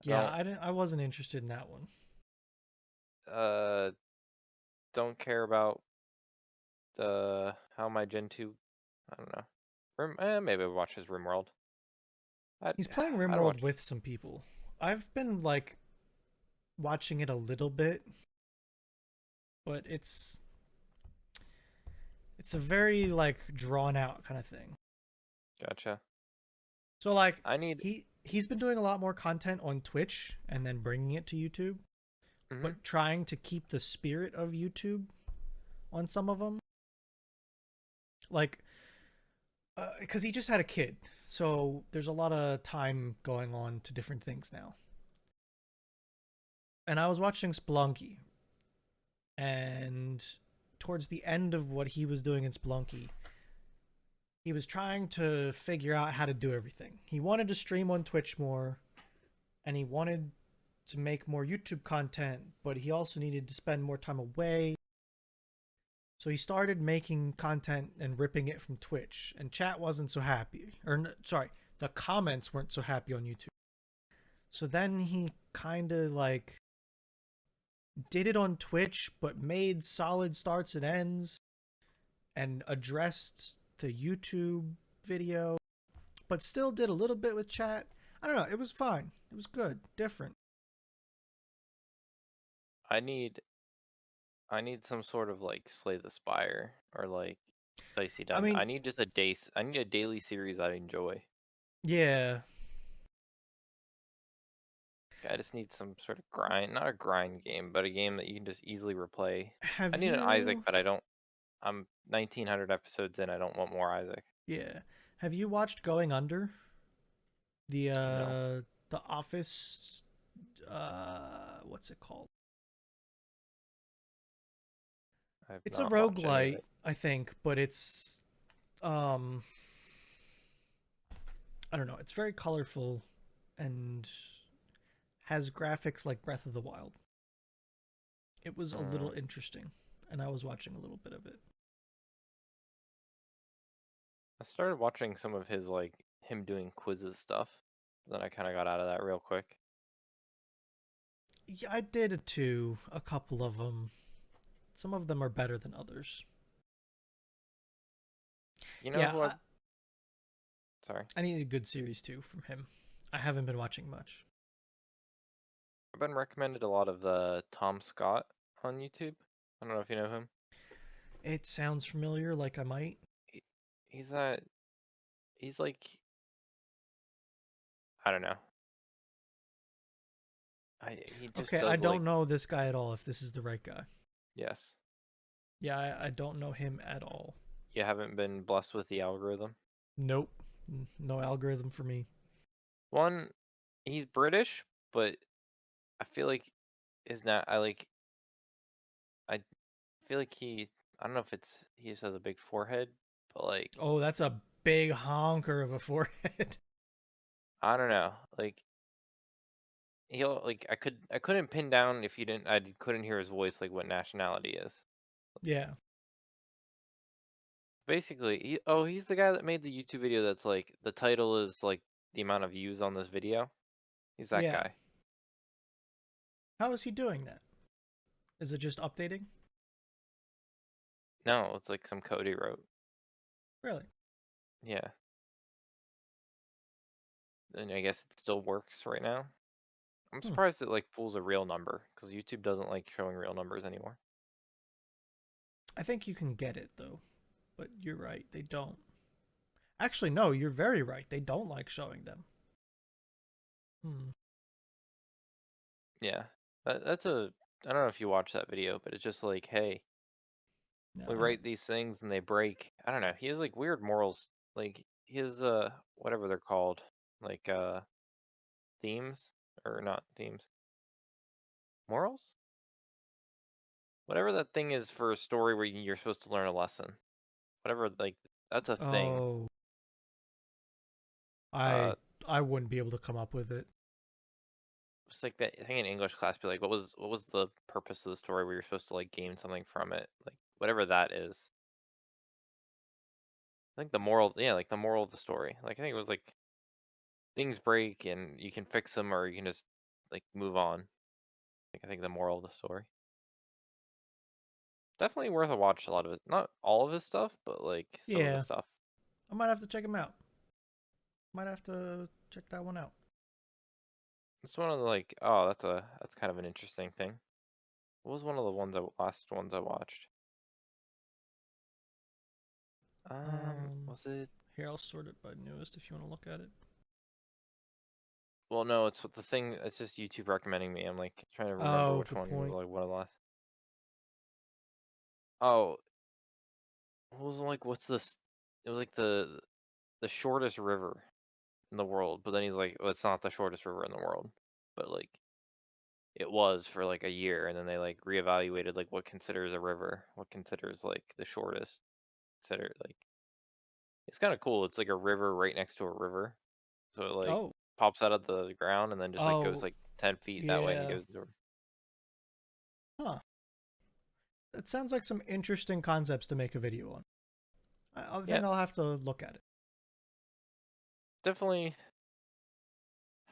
Yeah, don't I wasn't interested in that one. uh don't care about the how my Gen 2. I don't know. Maybe I'll watch his RimWorld. I'd He's playing I'd RimWorld watch. with some people. I've been like watching it a little bit, but it's a very like drawn out kind of thing. Gotcha. So like I need. he's been doing a lot more content on Twitch and then bringing it to YouTube, Mhm. but trying to keep the spirit of YouTube on some of them. Like because he just had a kid, so there's a lot of time going on to different things now. And I was watching Spelunky, and towards the end of what he was doing in Spelunky, he was trying to figure out how to do everything. He wanted to stream on Twitch more, and he wanted to make more YouTube content, but he also needed to spend more time away. So he started making content and ripping it from Twitch, and chat wasn't so happy. Sorry, the comments weren't so happy on YouTube. So then he kind of like did it on Twitch, but made solid starts and ends and addressed the YouTube video, but still did a little bit with chat. I don't know. It was fine. It was good. Different. I need some sort of like Slay the Spire or like Dicey I Dun. mean, I need just a day. I need a daily series I enjoy. yeah. I just need some sort of grind, not a grind game, but a game that you can just easily replay. I Have need an Isaac, you? but I don't. I'm 1900 episodes in. I don't want more Isaac. Yeah. Have you watched Going Under? No, The Office. What's it called? I've It's a not watched any of roguelite, it. I think, but it's um I don't know. It's very colorful and has graphics like Breath of the Wild. It was a little Mm. interesting, and I was watching a little bit of it. I started watching some of his like him doing quizzes stuff. Then I kind of got out of that real quick. Yeah, I did it too. A couple of them. Some of them are better than others. You know Yeah, who I? Sorry, I need a good series too from him. I haven't been watching much. I've been recommended a lot of the Tom Scott on YouTube. I don't know if you know him. It sounds familiar, like I might. He, he's that. He's like, I don't know. He just Okay, I does like, don't know this guy at all. If this is the right guy. yes. Yeah, I don't know him at all. You haven't been blessed with the algorithm. Nope. No algorithm for me. One, he's British, but I feel like is not. I feel like he. I don't know if it's he just has a big forehead, but like Oh, that's a big honker of a forehead. I don't know. Like he'll like I couldn't pin down if you didn't I couldn't hear his voice like what nationality is. Yeah. Basically, he's the guy that made the YouTube video that's like the title is like the amount of views on this video. He's that Yeah. guy. How is he doing that? Is it just updating? No, it's like some code he wrote. Really? Yeah. And I guess it still works right now. I'm Hmm. surprised it like pulls a real number because YouTube doesn't like showing real numbers anymore. I think you can get it though. But you're right, they don't. Actually, no, you're very right. They don't like showing them. Hmm. Yeah. That's a I don't know if you watch that video, but it's just like, hey, No, we I write haven't. these things and they break. I don't know. He has like weird morals, like his whatever they're called, like themes or not themes, morals, whatever that thing is for a story where you're supposed to learn a lesson. Whatever, like that's a thing. Oh, Uh, I I wouldn't be able to come up with it. it's like that thing in English class. Be like, what was the purpose of the story where you're supposed to like gain something from it? Like whatever that is. I think the moral, yeah, like the moral of the story. Like I think it was like things break and you can fix them or you can just like move on. Like I think the moral of the story. Definitely worth a watch. A lot of it, not all of his stuff, but like some of his Yeah, stuff. I might have to check him out. Might have to check that one out. It's one of the like, oh, that's kind of an interesting thing. What was one of the last ones I watched? Um, Was it? Here I'll sort it by newest if you want to look at it. Well, no, it's what the thing. It's just YouTube recommending me. I'm like trying to remember Oh, which good one was point. like one of the last. Oh, it was like what's this? It was like the shortest river in the world, but then he's like, well, it's not the shortest river in the world, but like it was for like a year, and then they like reevaluated like what considers a river, what considers like the shortest. Consider like it's kind of cool. It's like a river right next to a river, so it like Oh, pops out of the ground and then just like goes oh, like 10 feet that way and yeah. goes to. Huh. That sounds like some interesting concepts to make a video on. I Yeah, think I'll have to look at it. definitely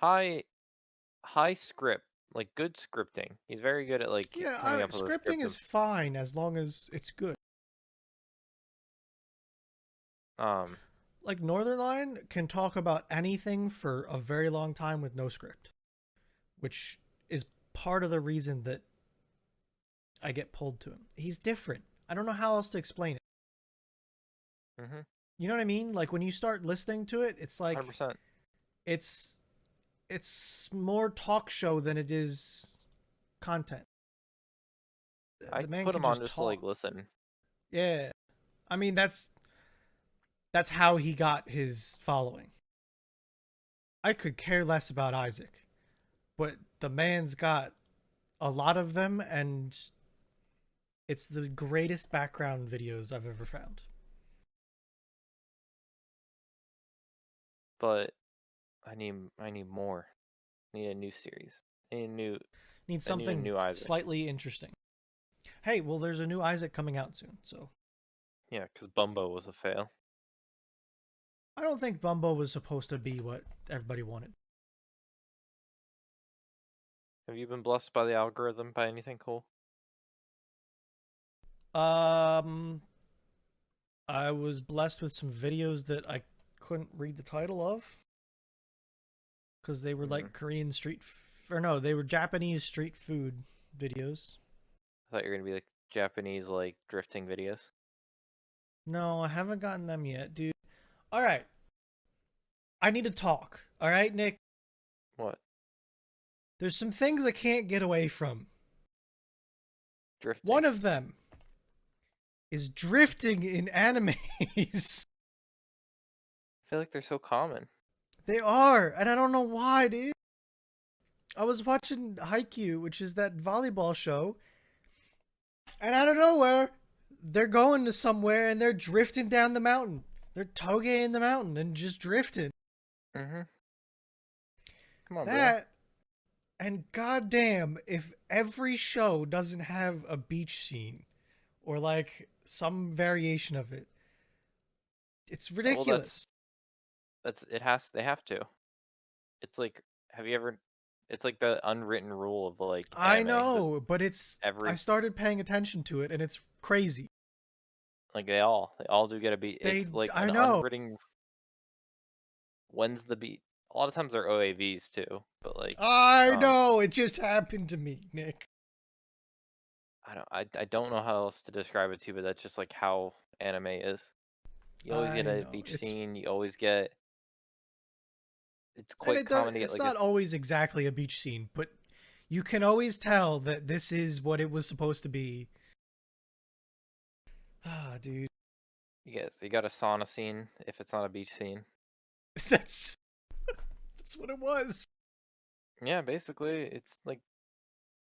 high high script, like good scripting. He's very good at like Yeah, coming up with a scripting script is of fine as long as it's good. um Like Northernlion can talk about anything for a very long time with no script, which is part of the reason that I get pulled to him. He's different. I don't know how else to explain it. mhm, You know what I mean? Like when you start listening to it, it's like 100%. it's it's more talk show than it is content. I The man put can him on just just to like talk. listen, Yeah. I mean that's how he got his following. I could care less about Isaac, but the man's got a lot of them, and it's the greatest background videos I've ever found. but I need more. I need a new series. I need a new Need I need a something new Isaac. slightly interesting. Hey, well, there's a new Isaac coming out soon, so Yeah, because Bumbo was a fail. I don't think Bumbo was supposed to be what everybody wanted. Have you been blessed by the algorithm by anything cool? Um, I was blessed with some videos that I couldn't read the title of because they were Hmm. like Korean or no, they were Japanese street food videos. I thought you were gonna be like Japanese like drifting videos. No, I haven't gotten them yet, dude. All right, I need to talk. All right, Nick. What? There's some things I can't get away from. Drifting. One of them is drifting in animes. I feel like they're so common. They are, and I don't know why, dude. I was watching Haikyuu, which is that volleyball show, and out of nowhere, they're going to somewhere and they're drifting down the mountain. They're toge in the mountain and just drifting. Hmm. Come on, bro. That, and goddamn, if every show doesn't have a beach scene or like some variation of it, it's Well, ridiculous. that's it has they have to. It's like have you ever? It's like the unwritten rule of like I anime because it's know, but I every started paying attention to it and it's crazy. like they all do get a beat. It's like I an know. unwritten. When's the beat? A lot of times they're OAVs too, but like I um know, it just happened to me, Nick. I don't know how else to describe it to you, but that's just like how anime is. You always get I a know. beach scene. You always get. It's And quite common to get it's like a. not always exactly a beach scene, but you can always tell that this is what it was supposed to be. Ah, dude. You got a sauna scene if it's not a beach scene. That's that's what it was. Yeah, basically it's like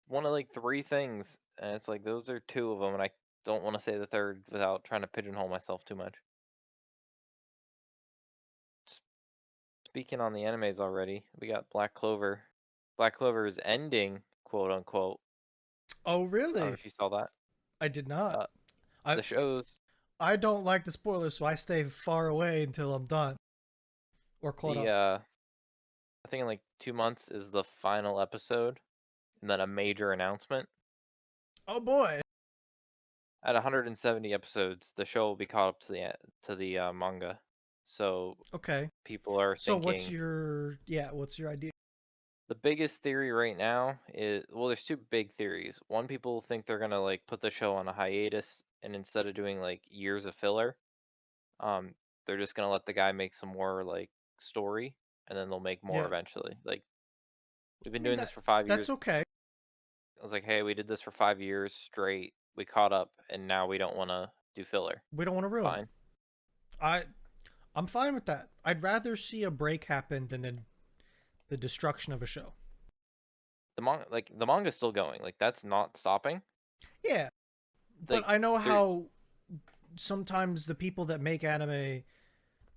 one of like three things, and it's like those are two of them, and I don't want to say the third without trying to pigeonhole myself too much. S- Speaking on the animes already, we got Black Clover. Black Clover is ending, quote unquote. Oh, I don't know really? if you saw that. I did not. Uh, I the shows I don't like the spoilers, so I stay far away until I'm done or caught the up. I think in like 2 months is the final episode, and then a major announcement. Oh boy. At 170 episodes, the show will be caught up to the manga. So Okay. people are So thinking what's your idea? the biggest theory right now is well, there's two big theories. One, people think they're gonna like put the show on a hiatus, and instead of doing like years of filler, um, they're just gonna let the guy make some more like story, and then they'll make more Yeah. eventually. Like we've I been mean doing this for five that's years. okay. I was like, hey, we did this for 5 years straight. We caught up, and now we don't want to do filler. We don't want to ruin it. Fine. I I'm fine with that. I'd rather see a break happen than the destruction of a show. the manga's still going. Like that's not stopping. Yeah, but Like I know there. how sometimes the people that make anime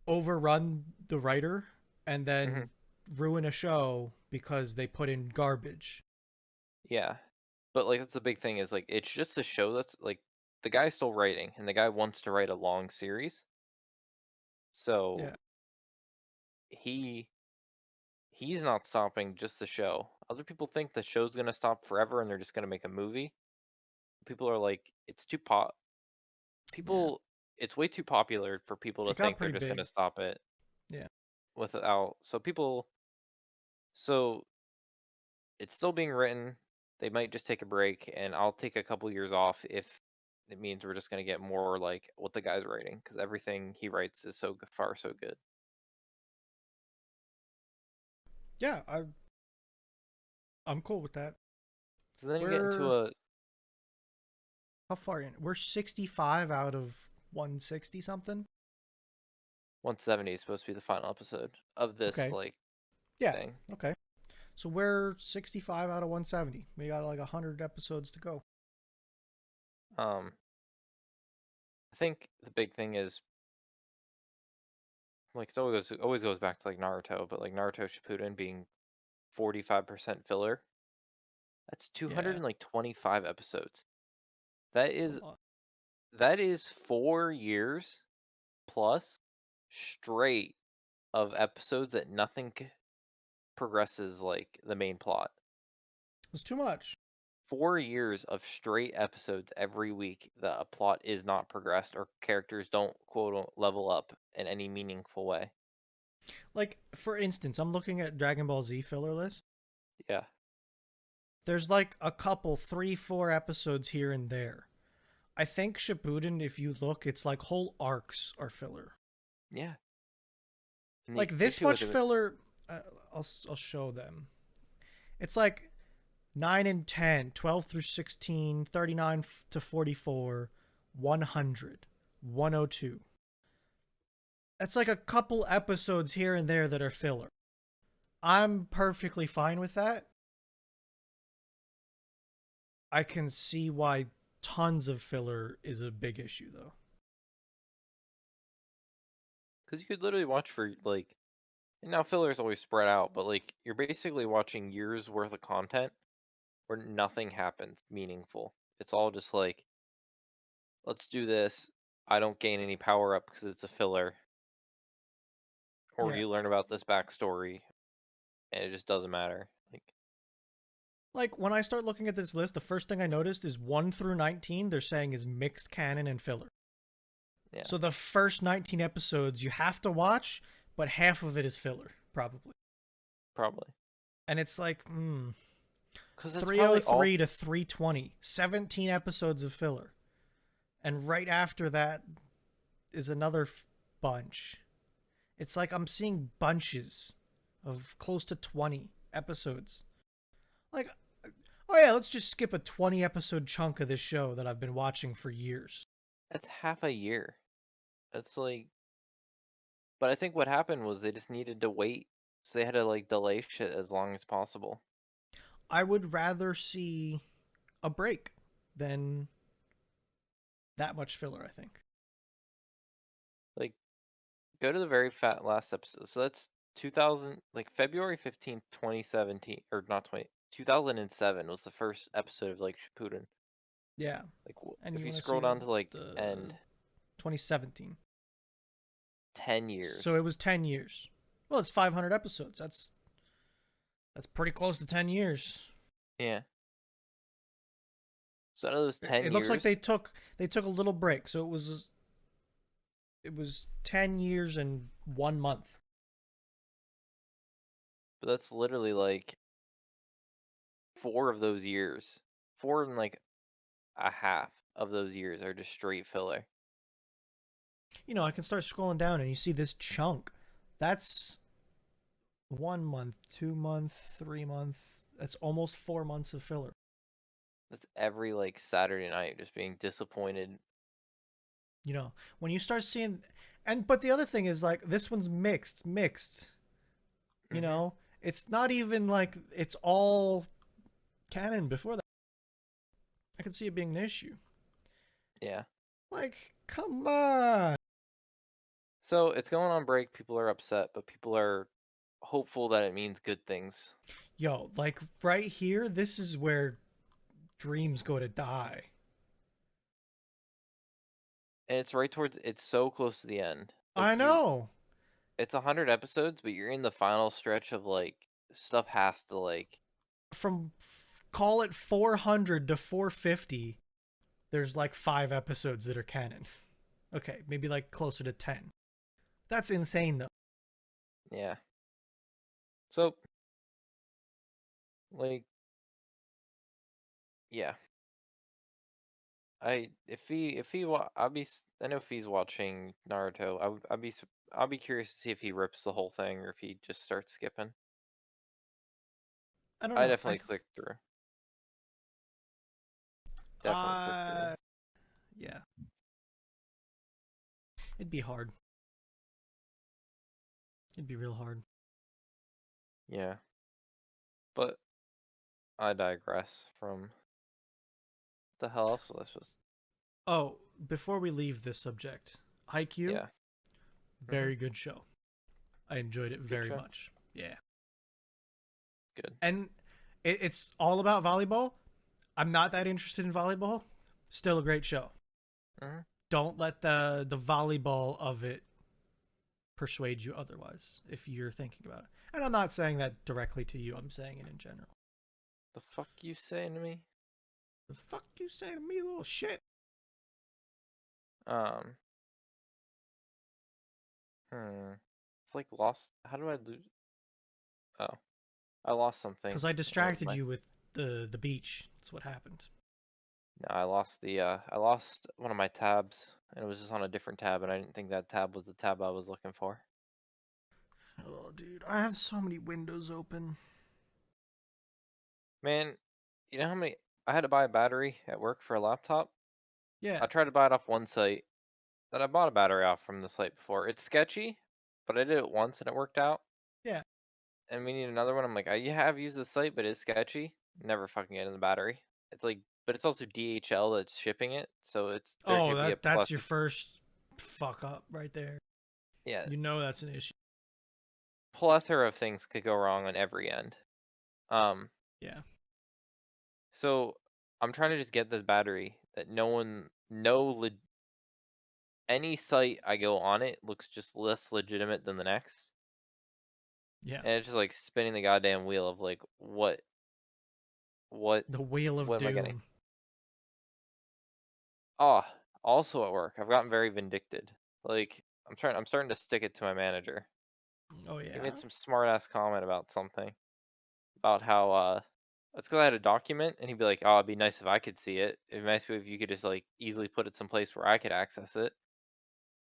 overrun the writer and Mhm. then ruin a show because they put in garbage. Yeah. But like that's the big thing is like it's just a show that's like the guy's still writing and the guy wants to write a long series. So Yeah. he he's not stopping just the show. Other people think the show's gonna stop forever and they're just gonna make a movie. People are like, it's too pop. Yeah. People, it's way too popular for people to It got think they're pretty just gonna big. stop it Yeah. without. So it's still being written. They might just take a break, and I'll take a couple years off if it means we're just gonna get more like what the guy's writing because everything he writes is so far so good. Yeah, I'm cool with that. So then you get into We're a how far in? We're 65 out of 160 something. 170 is supposed to be the final episode of this Okay. like Yeah. thing. Okay. So we're 65 out of 170. We got like 100 episodes to go. Um, I think the big thing is like it always goes back to like Naruto, but like Naruto Shippuden being 45% filler. That's Yeah. 225 episodes. That It's a is lot. that is 4 years plus straight of episodes that nothing progresses like the main plot. It's too much. 4 years of straight episodes every week that a plot is not progressed or characters don't quote level up in any meaningful way. Like for instance, I'm looking at Dragon Ball Z filler list. Yeah. There's like a couple, 3, 4 episodes here and there. I think Shippuden, if you look, it's like whole arcs are filler. Yeah. And the Like this issue with much it, filler. I'll show them. It's like 9 and 10, 12 through 16, 39 to 44, 100, 102. That's like a couple episodes here and there that are filler. I'm perfectly fine with that. I can see why tons of filler is a big issue, though. because you could literally watch for like, and now filler is always spread out, but like you're basically watching years worth of content where nothing happens meaningful. It's all just like, let's do this. I don't gain any power up because it's a filler, or Yeah. you learn about this backstory and it just doesn't matter. Like, Like, when I start looking at this list, the first thing I noticed is 1 through 19, they're saying is mixed canon and filler. yeah, So the first 19 episodes you have to watch, but half of it is filler, probably. probably And it's like, because that's probably all. 303 to 320, 17 episodes of filler. And right after that is another bunch. It's like I'm seeing bunches of close to 20 episodes. Like, oh yeah, let's just skip a 20 episode chunk of this show that I've been watching for years. That's half a year. That's like, but I think what happened was they just needed to wait, so they had to like delay shit as long as possible. I would rather see a break than that much filler, I think. Like, go to the very fat last episode. So that's 2000, like February 15th, 2017, or not 2007 was the first episode of like Shippuden. Yeah. Like, And if you you want to see scroll down to like the end, 2017. 10 So years. it was 10 years. Well, it's 500 episodes. That's pretty close to 10 years. Yeah. So out of those 10 It looks like years, they took a little break. So it was 10 years and 1 month. but that's literally like 4 of those years, 4 and like a half of those years are just straight filler. I can start scrolling down and you see this chunk. That's 1 month, 2 month, 3 month. That's almost 4 months of filler. That's every like Saturday night just being disappointed. When you start seeing, but the other thing is like this one's mixed. You Hmm. know, it's not even like it's all canon before that. I could see it being an issue. Yeah. Like, come on. So it's going on break. People are upset, but people are hopeful that it means good things. Yo, like right here, this is where dreams go to die. And it's right towards. It's so close to the end. I Like you, know. it's 100 episodes, but you're in the final stretch of like stuff has to like. From call it 400 to 450, there's like 5 episodes that are canon. Okay, maybe like closer to 10. That's insane though. Yeah. So like yeah. I know if he's watching Naruto. I'll be curious to see if he rips the whole thing or if he just starts skipping. I don't I know. definitely clicked through. Definitely clicked through. Uh yeah. It'd be hard. It'd be real hard. Yeah. But I digress from the hell else was I supposed Oh, before we leave this subject, to... Haikyuu, Yeah. very good show. I enjoyed it Good very show. much. Yeah. Good. And it's all about volleyball. I'm not that interested in volleyball. Still a great show. hmm Don't let the volleyball of it persuade you otherwise if you're thinking about it. And I'm not saying that directly to you. I'm saying it in general. The fuck you saying to me? The fuck you say to me, little shit? Um. It's like lost. How do I lose? Oh, I lost something. Because I distracted you with the beach. That's what happened. No, I lost the I lost one of my tabs and it was just on a different tab and I didn't think that tab was the tab I was looking for. Oh, dude, I have so many windows open. Man, you know how many I had to buy a battery at work for a laptop? Yeah, I tried to buy it off one site that I bought a battery off from the site before. It's sketchy, but I did it once and it worked out. yeah. And we need another one. I'm like, I have used the site, but it's sketchy. Never fucking get in the battery. It's like, but it's also DHL that's shipping it, so it's there Oh, could be a that's plus. your first fuck up right there. Yeah, You know that's an issue. plethora of things could go wrong on every end. Um, Yeah. so I'm trying to just get this battery that no one, no, any site I go on it looks just less legitimate than the next, Yeah. and it's just like spinning the goddamn wheel of like what, The Wheel of what am I getting? Doom. Ah, also at work, I've gotten very vindicted. Like I'm starting to stick it to my manager. Oh He yeah. made some smart ass comment about something about how it's because I had a document and he'd be like, "Oh, it'd be nice if I could see it. It'd be nice if you could just like easily put it someplace where I could access it."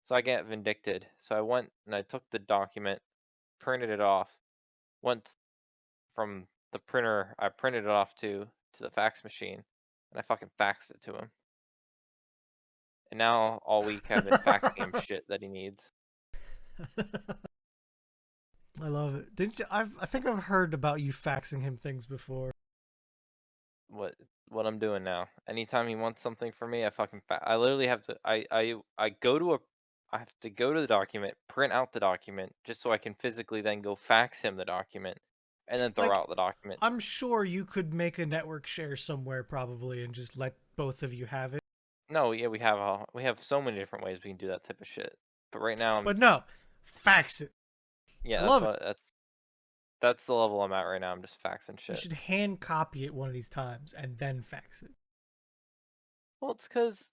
So I get vindicted. So I went and I took the document, printed it off, went from the printer I printed it off to the fax machine, and I fucking faxed it to him. And now all week I've been faxing him shit that he needs. I love it. Didn't you? I think I've heard about you faxing him things before. what what I'm doing now. Anytime he wants something from me, I literally have to I go to a I have to go to the document, print out the document just so I can physically then go fax him the document and then throw Like, out the document. I'm sure you could make a network share somewhere probably and just let both of you have it. No, yeah, we have so many different ways we can do that type of shit. But right now But no, fax it. yeah, I love it. that's the level I'm at right now. I'm just faxing You shit. should hand copy it one of these times and then fax it. Well, it's cuz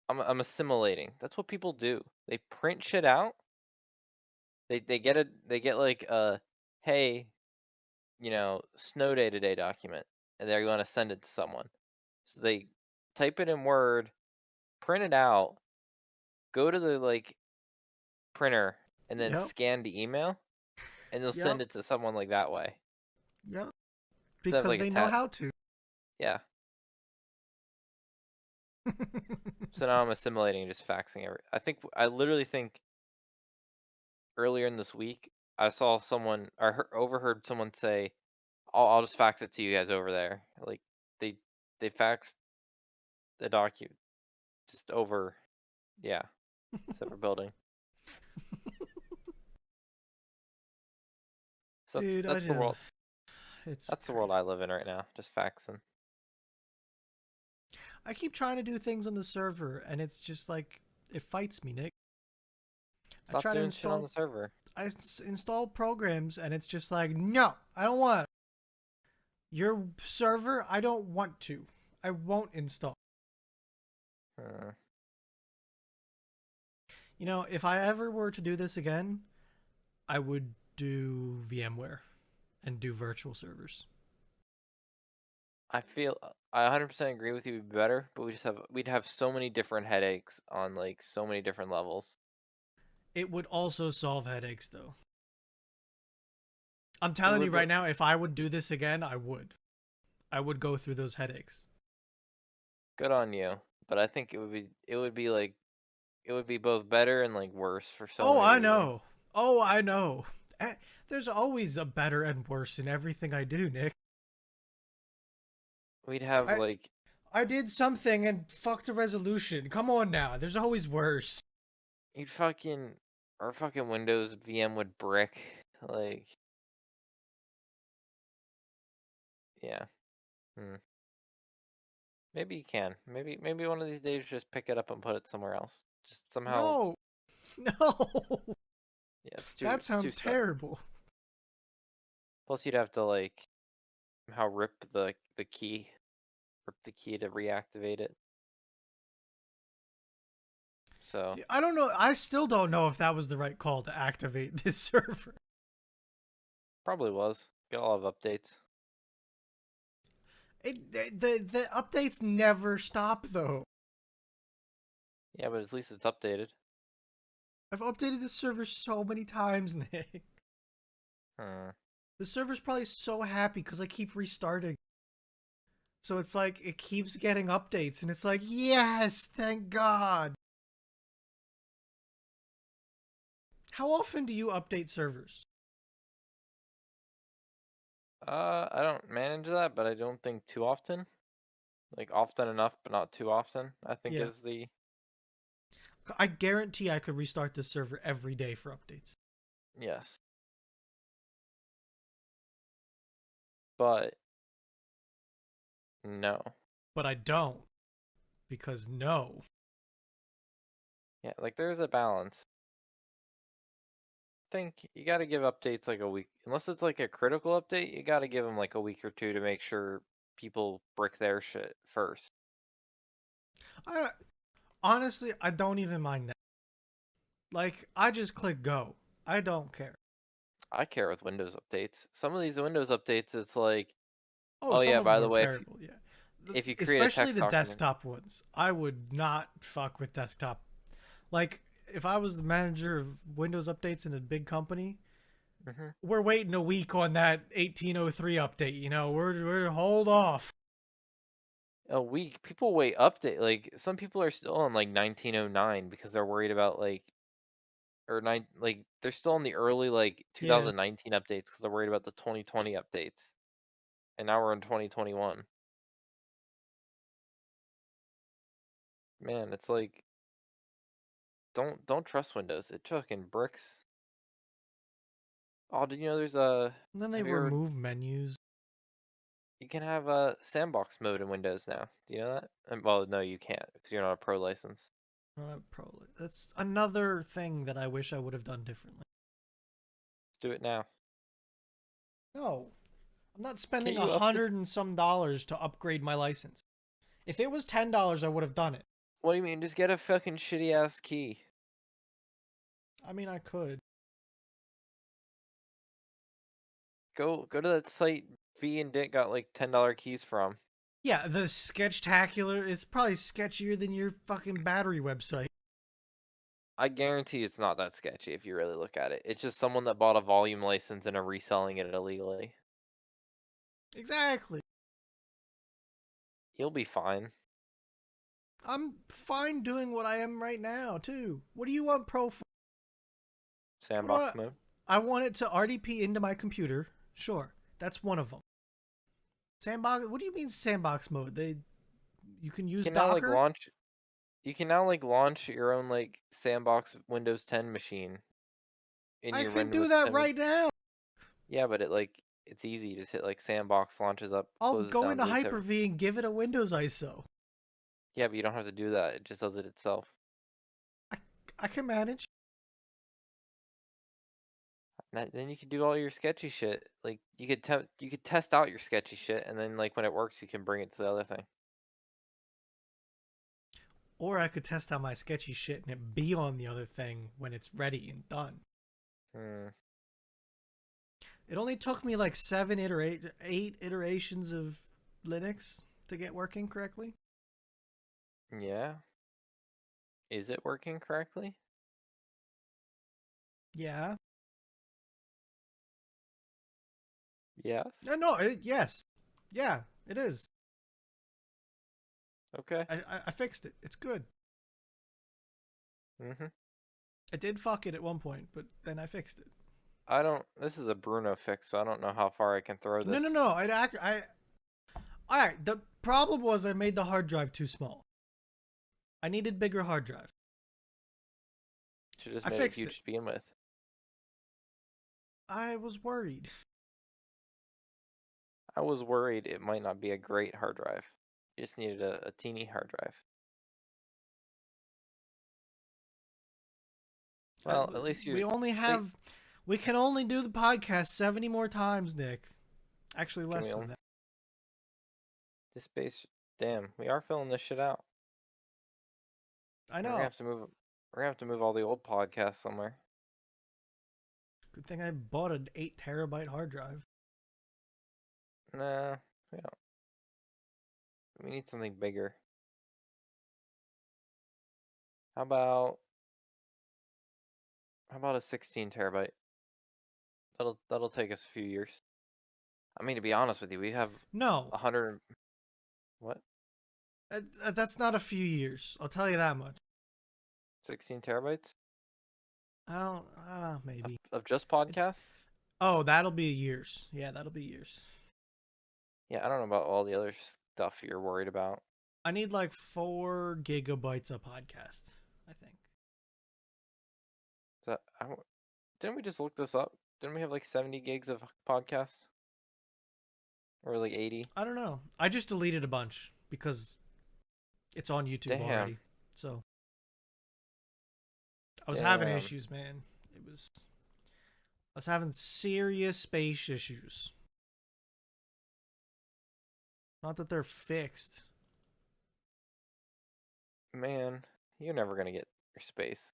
I'm assimilating. That's what people do. They print shit out. They get like hey, snow day today document, and they're going to send it to someone. So they type it in Word, print it out, go to the like printer, and then Yep. scan the email, and they'll Yep. send it to someone like that way. Yep. Instead of Because like they know how to. yeah. So now I'm assimilating and just faxing I literally think earlier in this week I saw someone overheard someone say, I'll just fax it to you guys over there. Like they they faxed the document just over, yeah, separate building. So Dude, that's the world. it's That's the world crazy. I live in right now. Just faxing. I keep trying to do things on the server, and it's just like it fights me, Nick. I Stop try to doing shit on the install server. install programs, and it's just like, no, I don't want it. Your server, I don't want to. I won't install. Uh, You know, if I ever were to do this again, I would do VMware and do virtual servers. I feel I 100% agree with you. It'd be better, but we'd have so many different headaches on like so many different levels. It would also solve headaches, though. I'm It telling you would, right but now, if I would do this again, I would. I would go through those headaches. good on you. But I think it would be both better and like worse for so Oh, many I reasons. know. Oh, I know. There's always a better and worse in everything I do, Nick. We'd have I like I did something and fucked a resolution. Come on now. There's always worse. you'd fucking our fucking Windows VM would brick. Like, yeah. Hmm. Maybe you can. Maybe one of these days just pick it up and put it somewhere else. Just somehow. No. No. Yeah, That it's too sounds stuff. terrible. Plus, you'd have to like somehow rip the key to reactivate it. So Dude, I don't know. I still don't know if that was the right call to activate this server. probably was. Get a lot of updates. The updates never stop though. Yeah, but at least it's updated. I've updated the server so many times, Nick. Hmm. The server's probably so happy because I keep restarting. So it's like it keeps getting updates, and it's like, yes, thank God. How often do you update servers? I don't manage that, but I don't think too often. Like often enough, but not too often. I think Yeah. is the I guarantee I could restart this server every day for updates. yes. But no. But I don't, because no. Yeah, like there's a balance. Think you got to give updates like a week, unless it's like a critical update. You got to give them like a week or two to make sure people brick their shit first. I honestly, I don't even mind that. Like, I just click go. I don't care. I care with Windows updates. Some of these Windows updates, it's like, Oh, oh some yeah, of by them the are way, terrible, yeah. if you create a Especially text the document, desktop ones. I would not fuck with desktop. Like, if I was the manager of Windows updates in a big company, hmm we're waiting a week on that 1803 update, you know. We're hold off. a week, people wait update. Like some people are still on like 1909 because they're worried about like or nine like they're still in the early like Yeah. 2019 updates because they're worried about the 2020 updates, and now we're in 2021. Man, it's like don't trust Windows. It fucking bricks. Oh, did you know there's a And then they have you ever remove menus. you can have a sandbox mode in Windows now. Do you know that? Well, no, you can't because you're not a pro license. Probably. That's another thing that I wish I would have done differently. Do it now. No, I'm not Can't spending a you update? hundred and some dollars to upgrade my license. If it was $10, I would have done it. What do you mean? Just get a fucking shitty ass key. I mean, I could. Go to that site V and Dick got like $10 keys from. Yeah, the Sketchtacular is probably sketchier than your fucking battery website. I guarantee it's not that sketchy if you really look at it. It's just someone that bought a volume license and are reselling it illegally. Exactly. He'll be fine. I'm fine doing what I am right now, too. What do you want Pro for? What do Sandbox mode. I want it to RDP into my computer. Sure, that's one of them. Sandbox? What do you mean sandbox mode? You can You use can now like Docker. launch. You can now like launch your own like sandbox Windows 10 machine in I your can do Windows that 10. right now. Yeah, but it's easy. You just hit like sandbox, launches up, I'll closes go down, into deletes everything. Hyper-V and give it a Windows ISO. Yeah, but you don't have to do that. It just does it itself. I, I can manage. Then you could do all your sketchy shit. Like you could test out your sketchy shit, and then like when it works, you can bring it to the other thing. Or I could test out my sketchy shit and it be on the other thing when it's ready and done. Hmm. It only took me like 8 iterations of Linux to get working correctly. Yeah. Is it working correctly? Yeah. Yes. Yes. Yeah, it is. Okay. I fixed it. It's good. Mhm. I did fuck it at one point, but then I fixed it. I don't. This is a Bruno fix, so I don't know how far I can throw No, no, this. no. All right. The problem was I made the hard drive too small. I needed bigger hard drive. Should just I made it fixed it. huge to begin with. I was worried. I was worried it might not be a great hard drive. You just needed a teeny hard drive. I, Well, at least we you. only Wait, have. We can only do the podcast 70 more times, Nick. Actually, can less we? than that. This space. Damn, we are filling this shit out. I We're gonna know. have to move. We're gonna have to move all the old podcasts somewhere. Good thing I bought an 8 terabyte hard drive. Nah, we don't. We need something bigger. How about a 16 terabyte? That'll take us a few years. I mean, to be honest with you, we have No, 100. What? that's not a few years. I'll tell you that much. 16 terabytes Maybe. of just podcasts? Oh, that'll be years. Yeah, that'll be years. Yeah, I don't know about all the other stuff you're worried about. I need like 4 gigabytes of podcast, I think. Is that, didn't we just look this up? Didn't we have like 70 gigs of podcasts? Or like 80? I don't know. I just deleted a bunch because it's on YouTube Damn. already. So I was having Damn. issues, man. I was having serious space issues. Not that they're fixed. Man, you're never gonna get your space.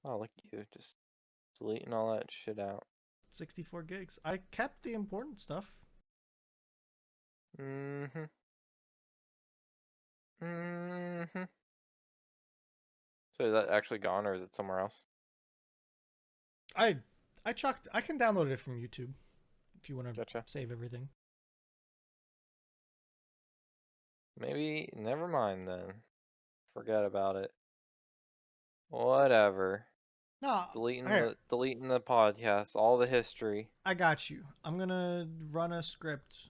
Oh, look at you, just deleting all that shit out. 64 gigs. I kept the important stuff. Mm-hmm. Mm-hmm. So is that actually gone or is it somewhere else? I I can download it from YouTube if you want to Gotcha. save everything. Maybe, never mind then. Forget about it. Whatever. No, Deleting here. the podcast, all the history. I got you. I'm going to run a script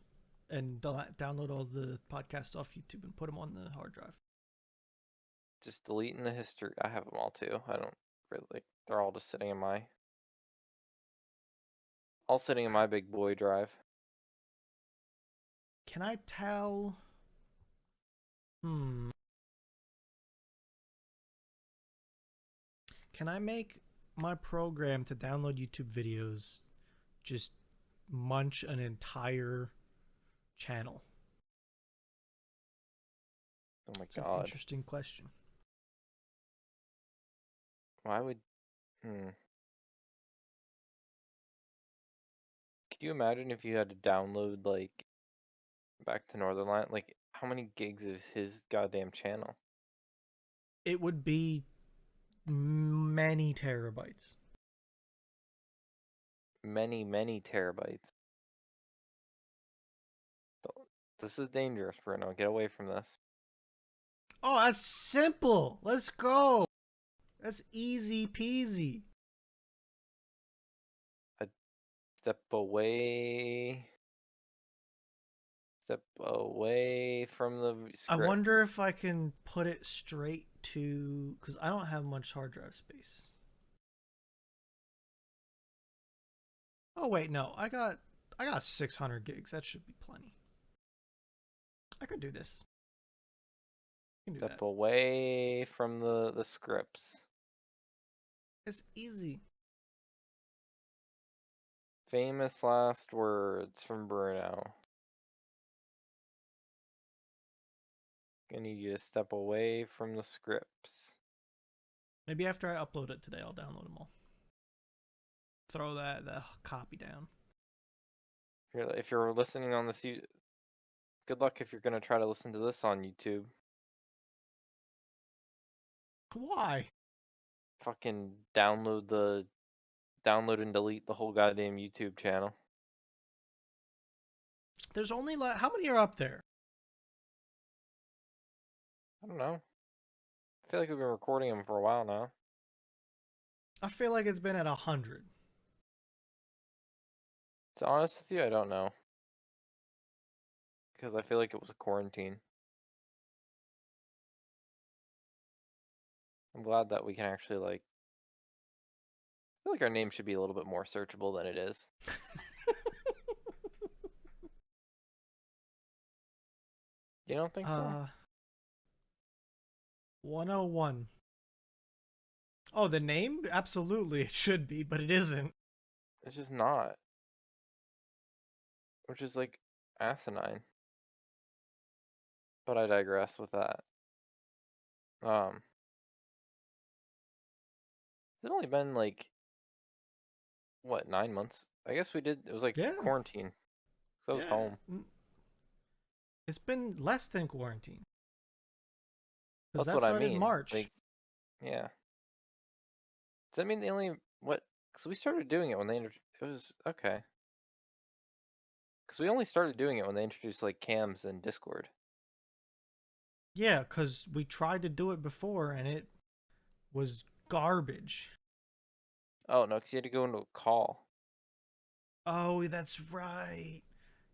and download all the podcasts off YouTube and put them on the hard drive. Just deleting the history. I have them all too. I don't really. They're all just sitting in all sitting in my big boy drive. Can I tell? Hmm. Can I make my program to download YouTube videos just munch an entire channel? Oh my It's an god. interesting question. Why would? Hmm. Could you imagine if you had to download like back to Northernlight? Like, how many gigs is his goddamn channel? It would be many terabytes. Many terabytes. This is dangerous, Bruno. Get away from this. Oh, that's simple. Let's go. That's easy peasy. A step away. Step away from the I script. wonder if I can put it straight to, because I don't have much hard drive space. Oh wait, no, I got 600 gigs. That should be plenty. I could do this. I can do Step that. away from the scripts. It's easy. Famous last words from Bruno. I need you to step away from the scripts. Maybe after I upload it today, I'll download them all. Throw that copy down. If you're listening on this, good luck if you're gonna try to listen to this on YouTube. Why? Fucking download and delete the whole goddamn YouTube channel. There's only like, how many are up there? I don't know. I feel like we've been recording them for a while now. I feel like it's been at 100. To be honest with you, I don't know. Because I feel like it was a quarantine. I'm glad that we can actually, like... I feel like our name should be a little bit more searchable than it is. You don't think so? 101. Oh, the name? Absolutely, it should be, but it isn't. It's just not. Which is, like, asinine. But I digress with that. It's only been, like, what, 9 months? I guess we did, it was, like, Yeah, quarantine. So I was yeah. home. It's been less than quarantine. Because That's that what I started in mean. March. Like, yeah. Does that mean they only, what? Because we started doing it when they, it was, okay. Because we only started doing it when they introduced, like, cams and Discord. Yeah, because we tried to do it before and it was garbage. Oh, no, because you had to go into a call. Oh, that's right.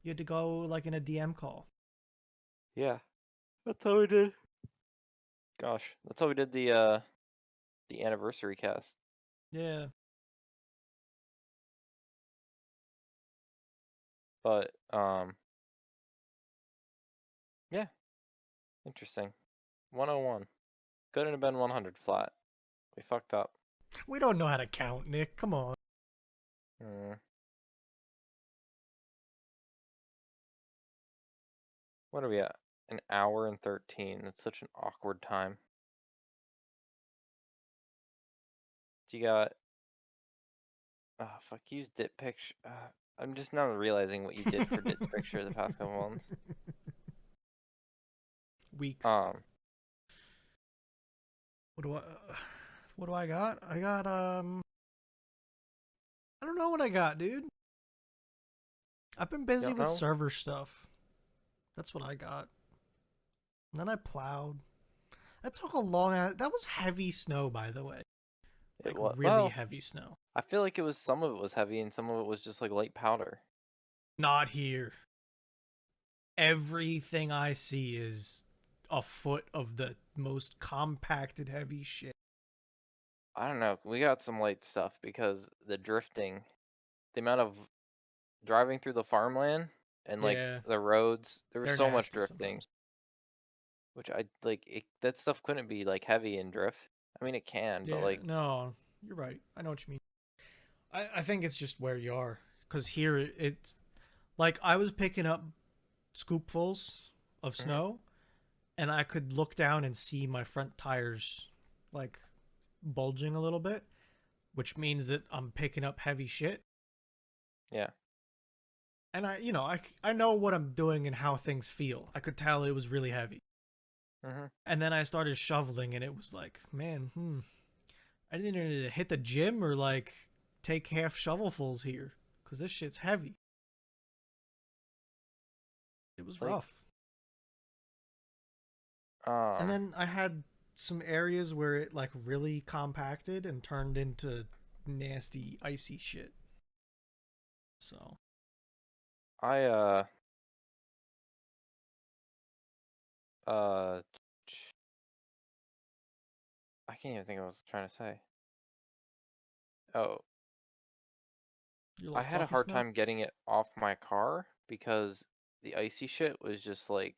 You had to go like in a DM call. Yeah. That's how we did. Gosh, that's how we did the anniversary cast. Yeah. But yeah, interesting. 101. Couldn't have been 100 flat. We fucked up. We don't know how to count, Nick. Come on. Hmm. What are we at? An hour and 13. That's such an awkward time. You got oh fuck, use dit picture. I'm just now realizing what you did for dit's picture the past couple months. Weeks. What do I what do I got? I got I don't know what I got, dude. I've been You busy don't with know? server stuff. That's what I got. And then I plowed. That took a long ass. That was heavy snow, by the way. It Like was really well. heavy snow. I feel like it was some of it was heavy and some of it was just like light powder. Not here. Everything I see is a foot of the most compacted heavy shit. I don't know. We got some light stuff because the drifting, the amount of driving through the farmland and like Yeah, the roads, there was they're so much nasty drifting, sometimes. which I like. That stuff couldn't be like heavy in drift. I mean, it can, but Yeah, like, no, you're right. I know what you mean. I think it's just where you are. Because here it's like I was picking up scoopfuls of mhm, snow and I could look down and see my front tires like bulging a little bit, which means that I'm picking up heavy shit. yeah, And I know what I'm doing and how things feel. I could tell it was really heavy. mhm. And then I started shoveling and it was like, man, I didn't need to hit the gym or like take half shovelfuls here because this shit's heavy. It was Like, rough. And um, then I had some areas where it like really compacted and turned into nasty icy shit. So I Uh, I can't even think of what I was trying to say. Oh, Your little I had a fluffy hard snow? time getting it off my car because the icy shit was just like,